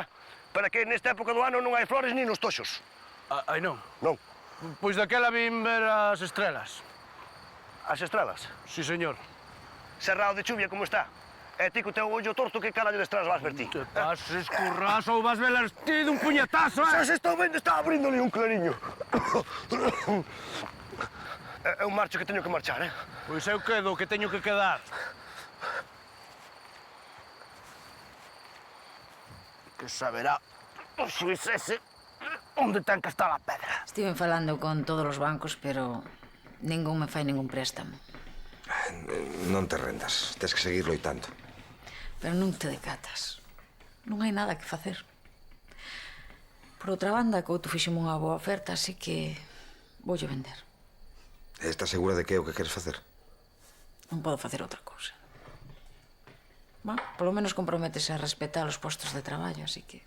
[SPEAKER 3] Para que nesta época do ano non hai flores ni nos toxos.
[SPEAKER 16] Ai, non?
[SPEAKER 3] Non.
[SPEAKER 16] Pois daquela vin ver as estrelas.
[SPEAKER 3] As estrelas?
[SPEAKER 16] Sí, señor.
[SPEAKER 3] Cerrado de chuvia como está. E ti co teu ollo torto, que carallo de estrelas vas ver ti?
[SPEAKER 16] Te pases, currás, ou vas velas ti dun puñetazo,
[SPEAKER 3] Se estou vendo, está abrindo-lhe un clariño. É un marcho que teño que marchar,
[SPEAKER 16] Pois eu quedo, que teño que quedar. Que saberá o xuiz ese onde ten que estar a pedra.
[SPEAKER 10] Estiven falando con todos os bancos, pero ningún me fai ningún préstamo.
[SPEAKER 14] Non te rendas, tens que seguir loitando.
[SPEAKER 10] Pero non te decatas. Non hai nada que facer. Por outra banda, Couto fixeme unha boa oferta, así que voulle vender.
[SPEAKER 14] Estás segura de que é o que queres facer?
[SPEAKER 10] Non podo facer outra cousa. Polo menos comprométese a respetar os postos de traballo, así que...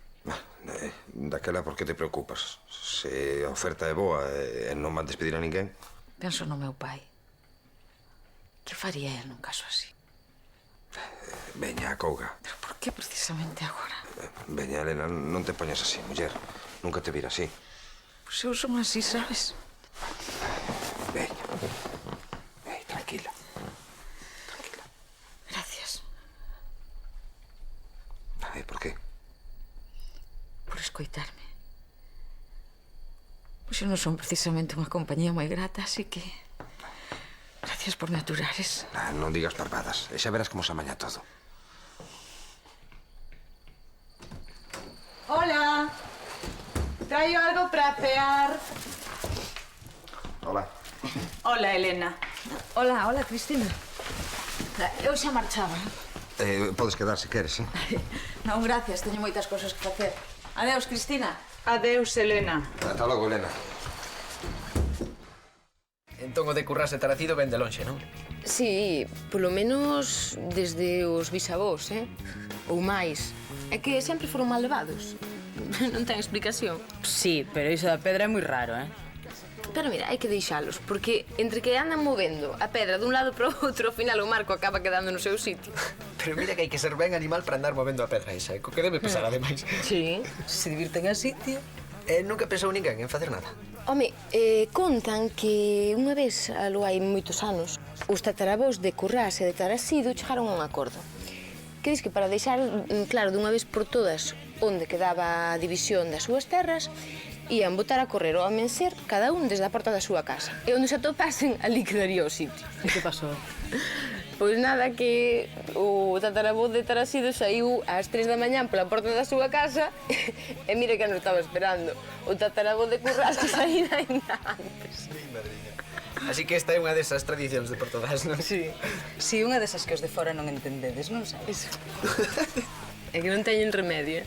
[SPEAKER 14] Daquela, por que te preocupas? Se a oferta é boa e non van despedir a ninguén...
[SPEAKER 10] Penso no meu pai. Que faría el nun caso así?
[SPEAKER 14] Veña, acouga.
[SPEAKER 10] Pero por que precisamente agora?
[SPEAKER 14] Veña, Elena, non te poñas así, muller. Nunca te vira así.
[SPEAKER 10] Pois eu son así, sabes?
[SPEAKER 14] Veña. Tranquila.
[SPEAKER 10] Gracias.
[SPEAKER 14] Por qué?
[SPEAKER 10] Por escoitarme. Pois eu non son precisamente unha compañía moi grata, así que... Gracias por me aturares.
[SPEAKER 14] Non digas parvadas, e xa verás como se amaña todo.
[SPEAKER 17] Hola. Traio algo para cear.
[SPEAKER 14] Hola.
[SPEAKER 17] Hola, Elena.
[SPEAKER 10] Hola, Cristina. Eu xa marchaba.
[SPEAKER 14] Podes quedar se queres,
[SPEAKER 10] Non, gracias, teño moitas cousas que facer. Adeus, Cristina.
[SPEAKER 17] Adeus, Elena.
[SPEAKER 14] Ata logo, Elena.
[SPEAKER 7] Entón o de currarse Tarasido ven de lonxe, non?
[SPEAKER 2] Sí, polo menos desde os bisavós, Ou máis. É que sempre foron mal levados. Non ten explicación.
[SPEAKER 9] Sí, pero iso da pedra é moi raro,
[SPEAKER 2] Pero mira, hai que deixalos, porque entre que andan movendo a pedra dun lado para o outro, ao final o Marco acaba quedando no seu sitio.
[SPEAKER 7] Pero mira que hai que ser ben animal para andar movendo a pedra esa, co que debe pesar, ademais.
[SPEAKER 2] Sí.
[SPEAKER 7] Se divirten así, tío. Nunca pensou ninguén en facer nada.
[SPEAKER 2] Home, contan que unha vez, alo hai moitos anos, os tataravós de Currás e de Tarasido chegaron a un acordo. Que dis que para deixar claro dunha vez por todas onde quedaba a división das súas terras, ian botar a correr ao amencer cada un desde a porta da súa casa. E onde se atopasen, ali quedaría o sitio.
[SPEAKER 9] E que pasou?
[SPEAKER 2] Pois nada, que o tataravó de Tarasido saiu ás 3 da mañán pola porta da súa casa e mire que non estaba esperando. O tataravó de Currás que saíra ainda antes.
[SPEAKER 7] Así que esta é unha desas tradicións de Portodás, non?
[SPEAKER 17] Sí. Si, unha desas que os de fora non entendedes, non sabes?
[SPEAKER 2] É que non teñen remedio,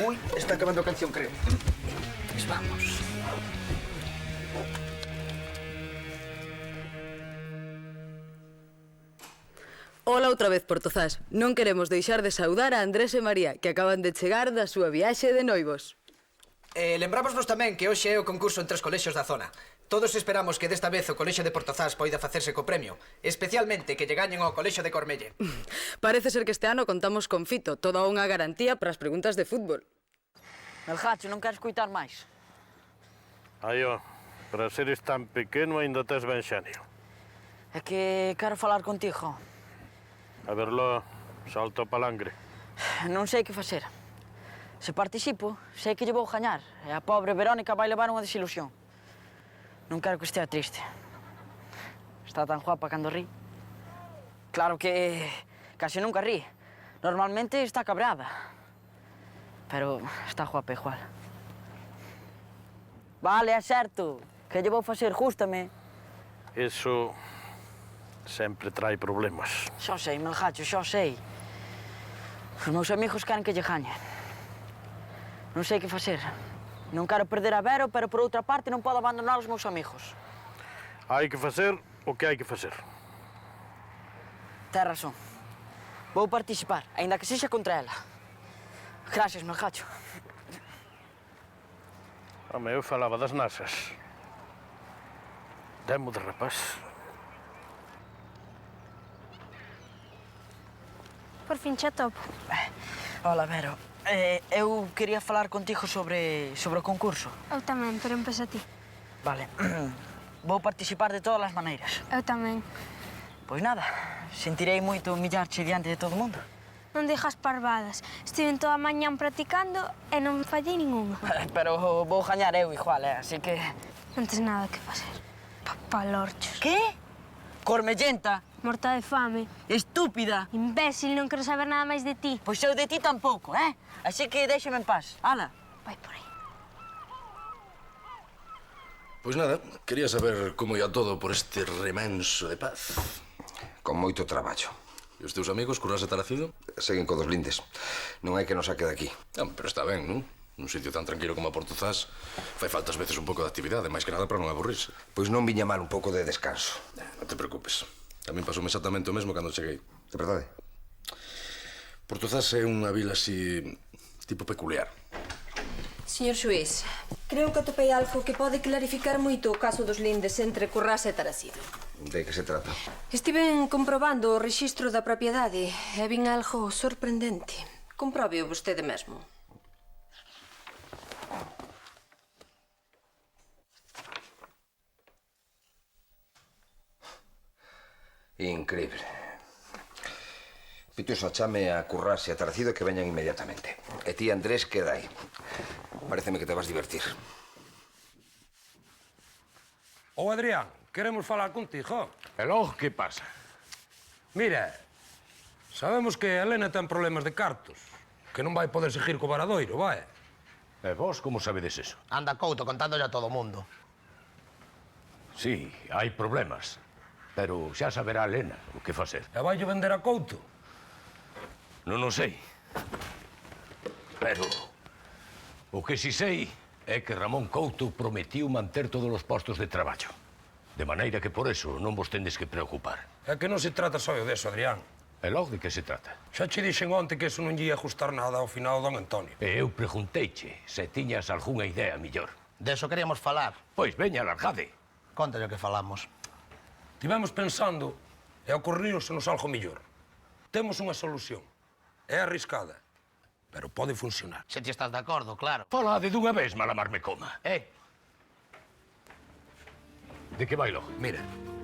[SPEAKER 7] Ui, está acabando a canción, creo.
[SPEAKER 17] Pois vamos.
[SPEAKER 15] Ola outra vez, Portozás. Non queremos deixar de saudar a Andrés e María, que acaban de chegar da súa viaxe de noivos.
[SPEAKER 7] Lembrávosvos tamén que hoxe é o concurso entre os colexios da zona. Todos esperamos que desta vez o colexio de Portozás poida facerse co premio, especialmente que lle gañen ao colexio de Cormelle.
[SPEAKER 15] Parece ser que este ano contamos con Fito, toda unha garantía para as preguntas de fútbol.
[SPEAKER 9] Melgacho, non queres coitar máis?
[SPEAKER 22] Ai, ó, para seres tan pequeno ainda tes ben xenio.
[SPEAKER 9] É que quero falar contigo.
[SPEAKER 22] A verlo, salto o palangre.
[SPEAKER 9] Non sei que facer. Se participo, sei que lle vou gañar. E a pobre Verónica vai levar unha desilusión. Non quero que estea triste. Está tan guapa cando ri. Claro que casi nunca ri. Normalmente está cabreada. Pero está guapa igual. Vale, é certo. Que lle vou facer? Jústame.
[SPEAKER 22] Eso sempre trae problemas.
[SPEAKER 9] Xo sei, Melgacho, xo sei. Os meus amigos queren que lle gañen. Non sei que facer. Non quero perder a Vero, pero por outra parte non podo abandonar os meus amigos.
[SPEAKER 22] Hai que facer o que hai que facer.
[SPEAKER 9] Tes razón. Vou participar, aínda que sexa contra ela. Gracias, Melgacho.
[SPEAKER 22] Home, eu falaba das nasas. Demo de rapaz.
[SPEAKER 12] Por fin xa topo.
[SPEAKER 9] Hola, Vero. Eu quería falar contigo sobre o concurso.
[SPEAKER 12] Eu tamén, pero empeza ti.
[SPEAKER 9] Vale. Vou participar de todas as maneiras.
[SPEAKER 12] Eu tamén.
[SPEAKER 9] Pois nada, sentirei moito humillarche diante de todo o mundo.
[SPEAKER 12] Non digas parvadas. Estiven toda a mañán practicando e non fallei ninguna.
[SPEAKER 9] Pero vou gañar eu igual, así que...
[SPEAKER 12] Non tes nada que facer. Papalorchos.
[SPEAKER 9] Que? Cormellenta.
[SPEAKER 12] Morta de fame.
[SPEAKER 9] Estúpida.
[SPEAKER 12] Imbécil, non quero saber nada máis de ti.
[SPEAKER 9] Pois eu de ti tampouco, Así que déxame en paz. Ala.
[SPEAKER 12] Vai por aí.
[SPEAKER 20] Pois nada, quería saber como ia todo por este remanso de paz.
[SPEAKER 14] Con moito traballo.
[SPEAKER 20] E os teus amigos, Currás e Taracido?
[SPEAKER 14] Seguen co dos lindes. Non hai que nos saque daqui.
[SPEAKER 20] Pero está ben, non? Nun sitio tan tranquilo como a Portozás, fai falta ás veces un pouco de actividade, máis que nada para non aburrirse.
[SPEAKER 14] Pois non viña mal un pouco de descanso.
[SPEAKER 20] Non te preocupes. A min pasoume exactamente o mesmo cando cheguei.
[SPEAKER 14] De verdade?
[SPEAKER 20] Portozás é unha vila así... tipo peculiar.
[SPEAKER 23] Señor xuiz, creo que atopei algo que pode clarificar moito o caso dos lindes entre Currás e Tarasido.
[SPEAKER 14] De que se trata?
[SPEAKER 23] Estiven comprobando o rexistro da propiedade e vin algo sorprendente. Compróbeo vostede mesmo.
[SPEAKER 14] Increíble. Pituso, chame a Currás e a Taracido que veñan inmediatamente. E ti, Andrés, queda aí. Paréceme que te vas divertir.
[SPEAKER 20] Ó, Adrián, queremos falar contigo.
[SPEAKER 1] E logo, que pasa?
[SPEAKER 20] Mira, sabemos que Elena ten problemas de cartos, que non vai poder seguir co Varadoiro, vai?
[SPEAKER 1] E vos como sabedes eso?
[SPEAKER 16] Anda Couto contándolle a todo o mundo.
[SPEAKER 1] Sí, hai problemas. Pero xa saberá Elena o que facer.
[SPEAKER 20] E vai vender a Couto?
[SPEAKER 1] Non o sei. Pero o que si sei é que Ramón Couto prometiu manter todos os postos de traballo. De maneira que por eso non vos tendes que preocupar.
[SPEAKER 20] É que non se trata só deso, Adrián.
[SPEAKER 1] E logo de que se trata?
[SPEAKER 20] Xa che dixen onte que eso non lle ia ajustar nada ao final don Antonio.
[SPEAKER 1] E eu pregunteiche se tiñas algunha idea millor.
[SPEAKER 16] Deso queríamos falar.
[SPEAKER 1] Pois veña, largade.
[SPEAKER 16] Contalle o que falamos.
[SPEAKER 20] Tivemos pensando e ocorriusenos algo millor. Temos unha solución. É arriscada, pero pode funcionar.
[SPEAKER 16] Se ti estás de acordo, claro.
[SPEAKER 1] Falade dunha vez, Malamar me coma. De que vai logo?
[SPEAKER 20] Mira,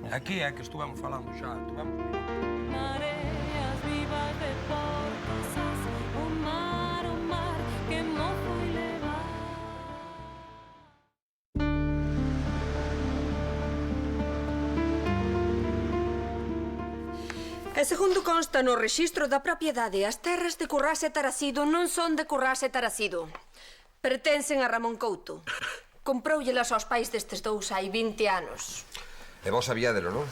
[SPEAKER 20] aquí é que estuvemos falando xa,
[SPEAKER 19] Mareas vivas de Portozás, o mar, que mo foi levar.
[SPEAKER 23] E segundo consta no rexistro da propiedade, as terras de Currás e Taracido non son de Currás e Taracido. Pertencen a Ramón Couto. Compróullelas aos pais destes dous hai 20 anos.
[SPEAKER 14] E vos sabíadelo, non?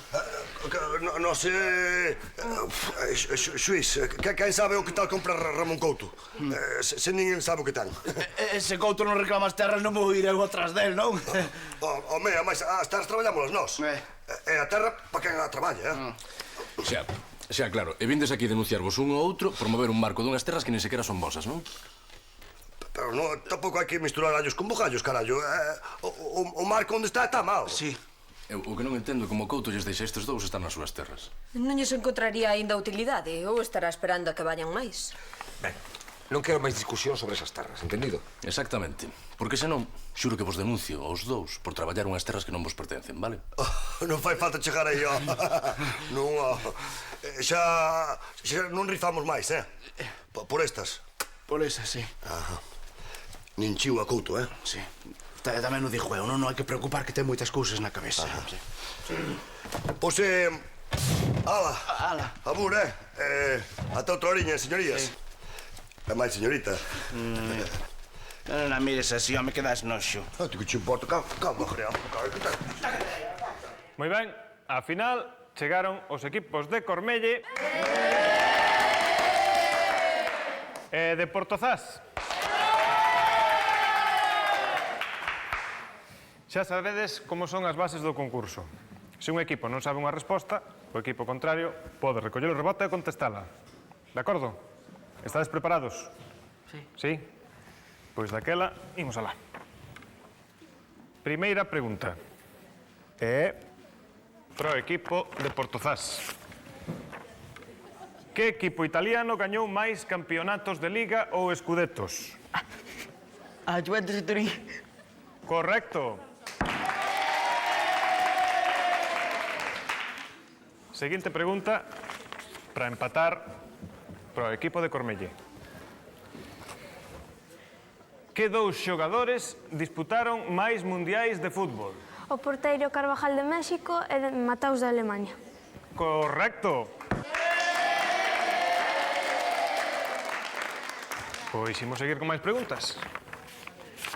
[SPEAKER 3] Non sei... Xuís, quen sabe o que tal compra Ramón Couto? Se ninguén sabe o que ten.
[SPEAKER 16] Se Couto non reclama as terras, non vou ir eu atrás del, non?
[SPEAKER 3] Home, mas as terras traballámolas nós. E a terra pa quen a traballa,
[SPEAKER 1] Xa, claro. E vindes aquí denunciarvos un ou outro por mover un marco dunhas terras que nin sequera son vosas, non?
[SPEAKER 3] Pero tampouco hai que misturar gallos con bogallos, carallo. O marco onde está mal.
[SPEAKER 16] Sí.
[SPEAKER 1] Eu o que non entendo é como Couto lles deixa estes dous estar nas súas terras.
[SPEAKER 23] Non lles encontraría aínda utilidade ou estará esperando a que vayan máis.
[SPEAKER 14] Ben, non quero máis discusión sobre esas terras, entendido?
[SPEAKER 1] Exactamente. Porque senón, xuro que vos denuncio aos dous por traballar unhas terras que non vos pertencen, vale?
[SPEAKER 3] Non fai falta chegar aí, Non, xa non rifamos máis, Por estas.
[SPEAKER 16] Por esas, sí.
[SPEAKER 3] Nin chiu a Couto,
[SPEAKER 16] Sí. Tamén o dixo eu, non hai que preocupar que ten moitas cousas na cabeza.
[SPEAKER 3] Pois, ala, abur, ata outra oriña, señorías. É máis, señorita.
[SPEAKER 16] Non mires así, me quedas noxo.
[SPEAKER 3] Ti que che importa? Calma, Greal.
[SPEAKER 13] Moi ben, á final chegaron os equipos de Cormelle e de Portozás. Xa sabedes como son as bases do concurso. Se un equipo non sabe unha resposta, o equipo contrario pode recoller o rebote e contestala. De acordo? Estades preparados?
[SPEAKER 9] Sí.
[SPEAKER 13] Sí? Pois daquela, imos alá. Primeira pregunta. É pro equipo de Portozás. Que equipo italiano gañou máis campeonatos de Liga ou Scudettos?
[SPEAKER 9] A Juventus de Turín.
[SPEAKER 13] Correcto. Seguinte pregunta para empatar pro equipo de Cormelle. Que dous xogadores disputaron máis mundiais de fútbol?
[SPEAKER 12] O porteiro Carvajal de México e Mataus de Alemania.
[SPEAKER 13] Correcto. Pois imos seguir con máis preguntas.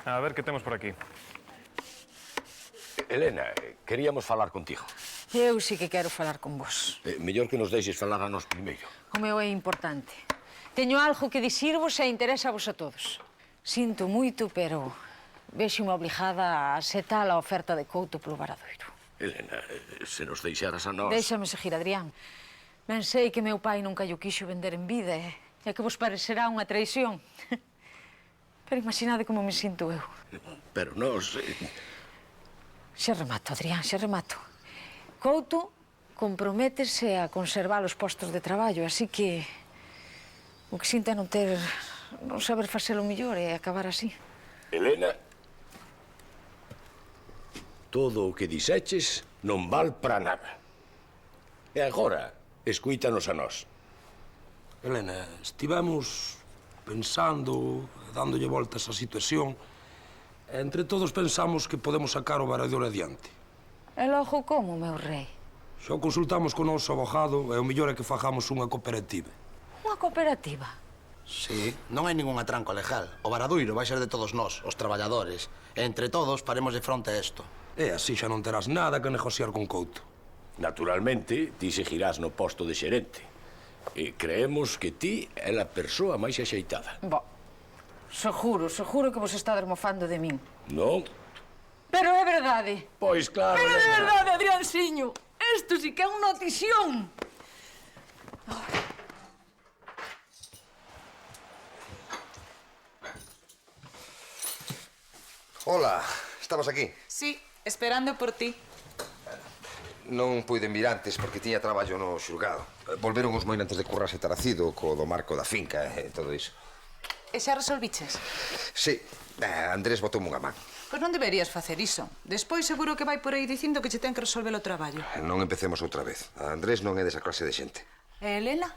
[SPEAKER 13] A ver que temos por aquí.
[SPEAKER 1] Elena, queríamos falar contigo.
[SPEAKER 10] Eu sí que quero falar con vos.
[SPEAKER 1] Mellor que nos deixes falar a nós primeiro.
[SPEAKER 10] O meu é importante. Teño algo que dicirvos e interesa a vos a todos. Sinto moito, pero vexo-me obligada a aceptar a oferta de Couto polo Varadoiro.
[SPEAKER 1] Elena, se nos deixaras a nós...
[SPEAKER 10] Déixame seguir, Adrián. Ben sei que meu pai nunca lle quixo vender en vida e que vos parecerá unha traición. Pero imaginade como me sinto eu.
[SPEAKER 1] Pero nós...
[SPEAKER 10] Xa remato, Adrián, xa remato. Couto comprométese a conservar os postos de traballo, así que o que sinta non saber facelo mellor e acabar así.
[SPEAKER 1] Elena, todo o que dixeches non val para nada. E agora, escuítanos a nós.
[SPEAKER 20] Elena, estivemos pensando, dándolle voltas á situación, e entre todos pensamos que podemos sacar o Varadoiro adiante.
[SPEAKER 10] E logo como, meu rei?
[SPEAKER 20] Xa o consultamos con o noso abogado e o mellor é que fagamos unha cooperativa.
[SPEAKER 10] Unha cooperativa?
[SPEAKER 16] Sí, non hai ningunha tranco legal. O Varadoiro vai ser de todos nós, os traballadores. E entre todos faremos de fronte a isto.
[SPEAKER 20] E así xa non terás nada que negociar con Couto.
[SPEAKER 1] Naturalmente, ti seguirás no posto de xerente. E creemos que ti é a persoa máis axeitada.
[SPEAKER 10] Seguro que vos estades mofando de min.
[SPEAKER 1] Non?
[SPEAKER 10] Pero é verdade.
[SPEAKER 1] Pois claro.
[SPEAKER 10] Pero é verdade, Adrianciño. Isto sí que é unha notición.
[SPEAKER 14] Hola, estamos aquí.
[SPEAKER 4] Sí, esperando por ti.
[SPEAKER 14] Non puiden vir antes porque tiña traballo no xulgado. Volveron os moinantes de Currás e Taracido co do marco da finca e todo iso.
[SPEAKER 4] E xa resolviches?
[SPEAKER 14] Sí, Andrés botoume unha man.
[SPEAKER 4] Pois non deberías facer iso. Despois seguro que vai por aí dicindo que che ten que resolver o traballo.
[SPEAKER 14] Non empecemos outra vez. Andrés non é desa clase de xente.
[SPEAKER 4] E Elena?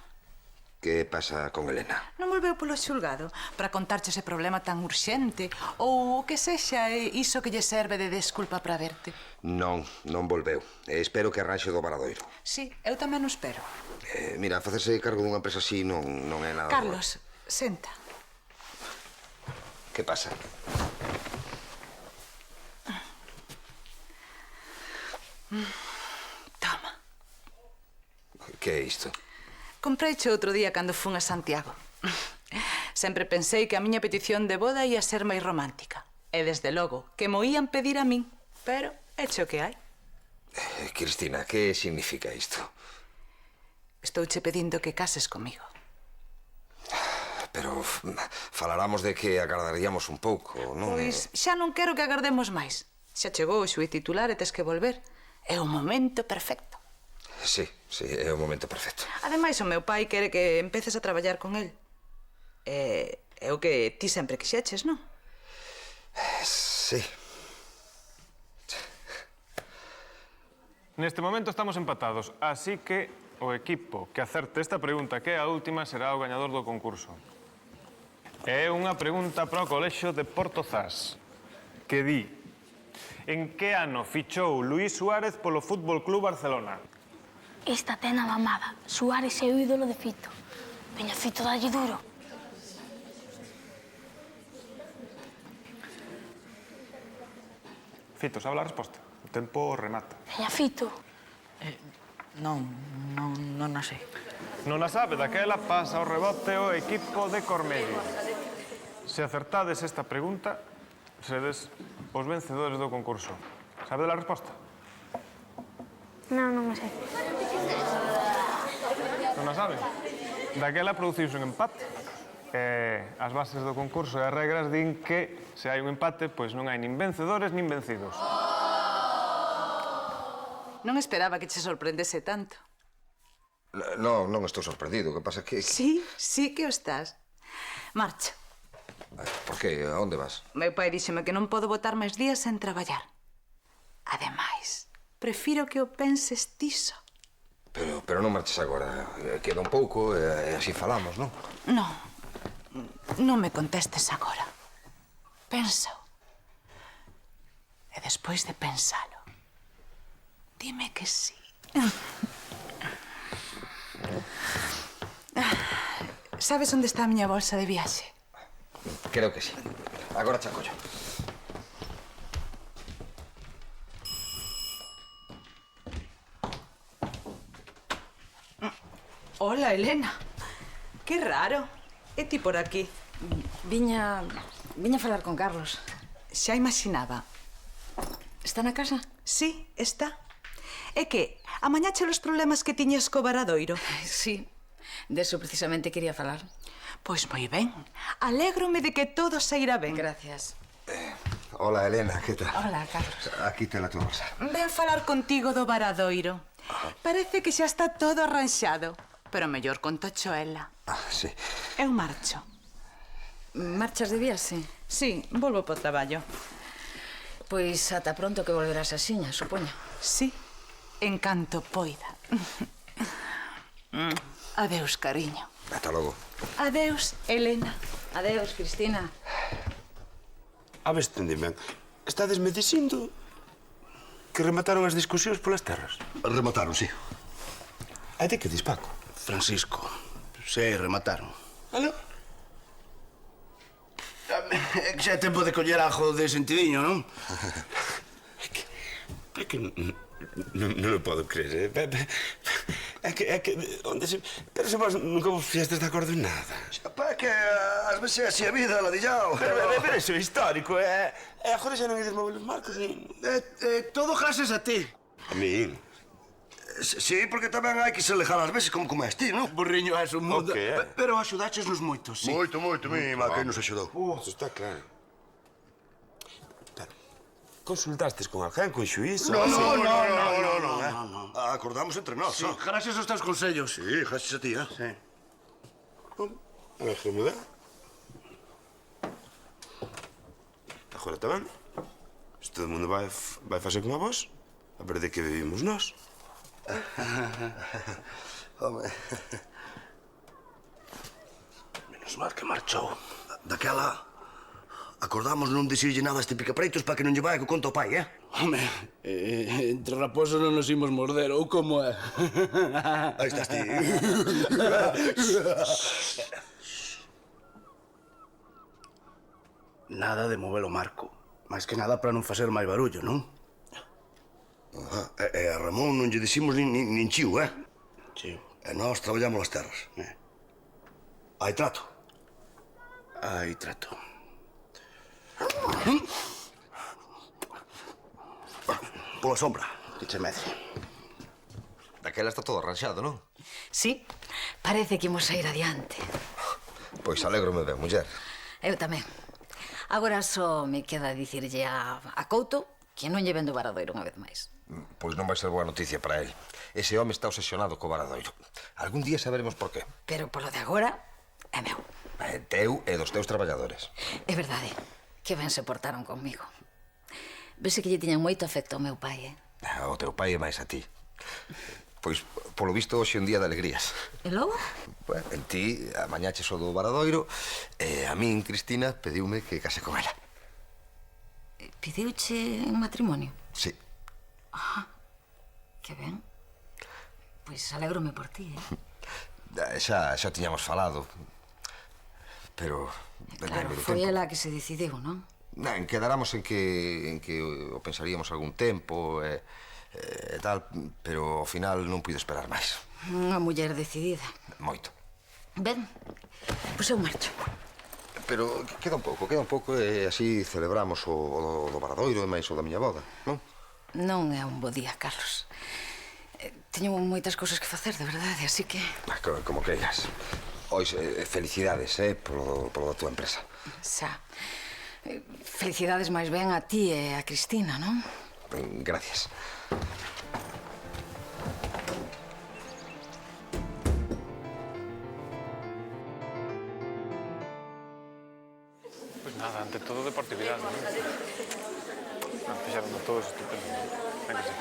[SPEAKER 14] Que pasa con Elena?
[SPEAKER 17] Non volveu polo xulgado para contarche ese problema tan urxente ou o que sexa iso que lle serve de desculpa para verte.
[SPEAKER 14] Non volveu. Espero que arranxe do Varadoiro.
[SPEAKER 17] Sí, eu tamén o espero.
[SPEAKER 14] Mira, facerse cargo dunha empresa así non é nada...
[SPEAKER 17] Carlos, senta.
[SPEAKER 14] Que pasa?
[SPEAKER 17] Toma.
[SPEAKER 14] Que é isto?
[SPEAKER 17] Compreiche outro día cando fun a Santiago. Sempre pensei que a miña petición de boda ia ser máis romántica. E desde logo, que mo ían pedir a min. Pero, eche o que hai.
[SPEAKER 14] Cristina, que significa isto?
[SPEAKER 17] Estouche pedindo que cases comigo.
[SPEAKER 14] Pero falaramos de que agardaríamos un pouco, non?
[SPEAKER 17] Pois xa non quero que agardemos máis. Xa chegou o xuiz titular e tes que volver. É o momento perfecto.
[SPEAKER 14] Sí, é o momento perfecto.
[SPEAKER 17] Ademais, o meu pai quere que empeces a traballar con el. É o que ti sempre quixeches, non?
[SPEAKER 14] Sí.
[SPEAKER 13] Neste momento estamos empatados, así que o equipo que acerte esta pregunta, que é a última, será o gañador do concurso. É unha pregunta para o Colexio de Portozás, que di: en que ano fichou Luís Suárez polo Fútbol Club Barcelona?
[SPEAKER 21] Esta ten a mamada. Suárez é o ídolo de Fito. Veña, Fito, dalle duro.
[SPEAKER 13] Fito, sabe a resposta? O tempo remata.
[SPEAKER 21] Veña, Fito.
[SPEAKER 9] Non a sei.
[SPEAKER 13] Non a sabe, daquela pasa o rebote o equipo de Cormello. Se acertades esta pregunta, sedes os vencedores do concurso. Sabe a resposta?
[SPEAKER 21] Non o sei.
[SPEAKER 13] Non a sabe? Daquela produciuse un empate. As bases do concurso e as regras din que se hai un empate, pois non hai nin vencedores nin vencidos.
[SPEAKER 17] Non esperaba que che sorprendese tanto.
[SPEAKER 14] Non estou sorprendido, o que pasa é que...
[SPEAKER 17] Sí que o estás. Marcha.
[SPEAKER 14] Por que? A onde vas?
[SPEAKER 17] O meu pai díxeme que non podo botar máis días sen traballar. Ademais, prefiro que o penses tiso.
[SPEAKER 14] Pero non marches agora. Queda un pouco e así falamos, non?
[SPEAKER 17] Non me contestes agora. Pénsao. E despois de pensalo, dime que sí. Sabes onde está a miña bolsa de viaxe?
[SPEAKER 14] Creo que sí. Agora chaco yo.
[SPEAKER 17] Hola, Elena. Que raro. E ti por aquí?
[SPEAKER 10] Viña a falar con Carlos.
[SPEAKER 17] Xa imaginaba.
[SPEAKER 10] Está na casa?
[SPEAKER 17] Sí, está. É que amañache os problemas que tiñas co Varadoiro?
[SPEAKER 10] Sí, deso precisamente quería falar.
[SPEAKER 17] Pois moi ben. Alégrome de que todo se irá ben.
[SPEAKER 10] Gracias.
[SPEAKER 14] Hola, Elena, que tal?
[SPEAKER 17] Hola, Carlos.
[SPEAKER 14] Aquí te la tua bolsa.
[SPEAKER 17] Ven falar contigo do Varadoiro. Parece que xa está todo arranxado. Pero mellor contacho ela.
[SPEAKER 14] Sí.
[SPEAKER 17] Eu marcho.
[SPEAKER 10] Marchas de viaxe?
[SPEAKER 17] Sí, volvo po traballo.
[SPEAKER 10] Pois ata pronto que volverás axiña, supoño.
[SPEAKER 17] Sí, en canto poida. Adeus, cariño.
[SPEAKER 14] Ata logo.
[SPEAKER 17] Adeus, Elena.
[SPEAKER 10] Adeus, Cristina.
[SPEAKER 5] A ver, entendime. Estades me dicindo que remataron as discusións polas terras?
[SPEAKER 3] Remataron, sí.
[SPEAKER 5] E de que dis, Paco?
[SPEAKER 16] Francisco, sei, remataron.
[SPEAKER 5] Aló?
[SPEAKER 16] É que xa é tempo de coller algo de sentidiño, non?
[SPEAKER 5] É que non o podo creer, É que... Onde se... Pero se vos nunca vos fixestes de acordo en nada.
[SPEAKER 3] Pa, que ás veces é así a vida, la dillao.
[SPEAKER 5] Pero iso é histórico, e agora xa non ides mover os marcos, nin...
[SPEAKER 16] Todo gracias a ti.
[SPEAKER 5] A min?
[SPEAKER 3] Sí, porque tamén hai que se alejar ás veces como és ti, non?
[SPEAKER 16] Burriño, és un mundo.
[SPEAKER 5] que é?
[SPEAKER 16] Pero axudáchesnos moito, sí.
[SPEAKER 3] Moito, mi, má, que nos axudou.
[SPEAKER 5] Eso está claro. Pero, consultastes con alguén, con xuíz?
[SPEAKER 3] Non. Acordamos entre nós,
[SPEAKER 16] Sí, gracias aos teus consellos.
[SPEAKER 3] Sí, gracias a ti,
[SPEAKER 16] Sí.
[SPEAKER 5] A ver, que mudar. Agora está ben. Se todo o mundo vai facer como a vos, a ver de que vivimos nós.
[SPEAKER 3] Home... mal que marchou. Daquela, acordamos non dicirlle nada a este picapreitos para que non lle vaya que conta o pai, eh?
[SPEAKER 16] Home, entre raposos non nos imos morder, ou como é?
[SPEAKER 3] Aí estás ti.
[SPEAKER 16] Nada de mover o marco. Máis que nada para non facer máis barullo, non?
[SPEAKER 3] E a Ramón non lle dicimos nin chiu, eh?
[SPEAKER 16] Chiu.
[SPEAKER 3] E nós traballamos as terras. Hai trato.
[SPEAKER 16] Hai trato.
[SPEAKER 3] Pola sombra.
[SPEAKER 16] Que che medre.
[SPEAKER 6] Daquela está todo arranxado, non?
[SPEAKER 10] Sí, parece que imos a ir adiante.
[SPEAKER 6] Pois alégrome ben, muller.
[SPEAKER 10] Eu tamén. Agora só me queda dicirlle a Couto que non lle vendo o Varadoiro unha vez máis.
[SPEAKER 6] Pois non vai ser boa noticia para el. Ese home está obsesionado co Varadoiro. Algún día saberemos por qué.
[SPEAKER 10] Pero polo de agora é meu.
[SPEAKER 6] É teu e dos teus traballadores.
[SPEAKER 10] É verdade, que ben se portaron conmigo. Vese que lle tiñan moito afecto ao meu pai, eh?
[SPEAKER 6] O teu pai é máis a ti. Pois, polo visto, hoxe é un día de alegrías.
[SPEAKER 10] E logo?
[SPEAKER 6] Bueno, en ti, amañaches o do Varadoiro, e a min, Cristina, pediume que case con ela.
[SPEAKER 10] Pediuche un matrimonio?
[SPEAKER 6] Sí.
[SPEAKER 10] Ah, que ben. Pois alégrome por ti, eh?
[SPEAKER 6] Xa tiñamos falado. Pero...
[SPEAKER 10] Claro, foi ela que se decidiu, non?
[SPEAKER 6] Quedáramos en que o pensaríamos algún tempo e tal, pero ao final non puido esperar máis.
[SPEAKER 10] Unha muller decidida.
[SPEAKER 6] Moito.
[SPEAKER 10] Ben, pois eu marcho.
[SPEAKER 6] Pero queda un pouco e así celebramos o do Varadoiro e máis o da miña boda, non?
[SPEAKER 10] Non é un bo día, Carlos. Teño moitas cousas que facer, de verdade, así que...
[SPEAKER 6] Como queiras. Ois, felicidades, polo da túa empresa.
[SPEAKER 10] Xa. Felicidades máis ben a ti e a Cristina, non?
[SPEAKER 6] Gracias.
[SPEAKER 13] Pois nada, ante todo deportividade, non? Fixaron todos estupendo. Ben que sí.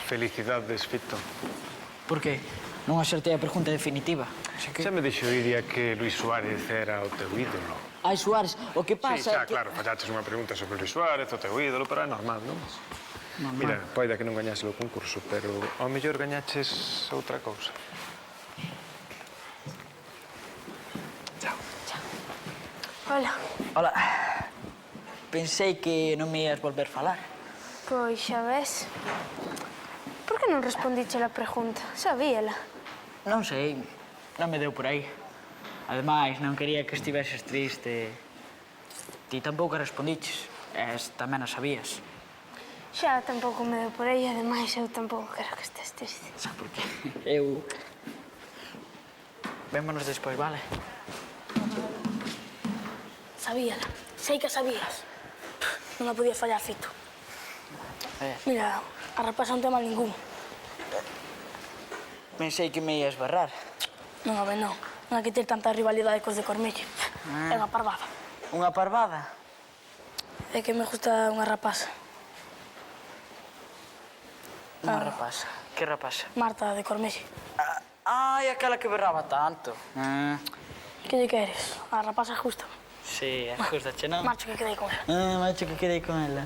[SPEAKER 13] Felicidades, Fito.
[SPEAKER 9] Por qué? Non acertei a pregunta definitiva.
[SPEAKER 13] Xa me dixo Iria que Luis Suárez era o teu ídolo.
[SPEAKER 9] Ai, Suárez, o que pasa
[SPEAKER 13] Sí, xa,
[SPEAKER 9] é que...
[SPEAKER 13] claro, fallaches unha pregunta sobre Luis Suárez, o teu ídolo, pero é normal, non?
[SPEAKER 9] Normal.
[SPEAKER 13] Mira, poida que non gañase o concurso, pero ao mellor gañaches outra cousa. Chao.
[SPEAKER 12] Hola.
[SPEAKER 9] Hola. Pensei que non me ias volver falar.
[SPEAKER 12] Pois xa ves. Por que non respondiche a pregunta? Sabíela.
[SPEAKER 9] Non sei, non me deu por aí. Ademais, non quería que estiveses triste. Ti tampouco respondiches. Tamén a sabías.
[SPEAKER 12] Xa tampouco me deu por aí, ademais eu tampouco quero que estés triste.
[SPEAKER 9] Xa, por qué? Eu... Vémonos despois, vale?
[SPEAKER 21] Sabíala. Sei que a sabías. Non a podía fallar, Fito. Mira, a rapaza non ten mal ningún.
[SPEAKER 9] Pensei que me ias barrar.
[SPEAKER 21] Non, a ver, non. Non hai que ter tanta rivalidade cos de Cormelle. É unha parvada.
[SPEAKER 9] Unha parvada?
[SPEAKER 21] É que me gusta unha rapaza.
[SPEAKER 9] Unha rapaza? Que rapaza?
[SPEAKER 21] Marta, de Cormelle.
[SPEAKER 9] Ai, aquela que berraba tanto.
[SPEAKER 21] Que lle queres? A rapaza justa.
[SPEAKER 9] Sí, justa, che non?
[SPEAKER 21] Marcho que quedei con ela.
[SPEAKER 9] Marcho que quedei con ela.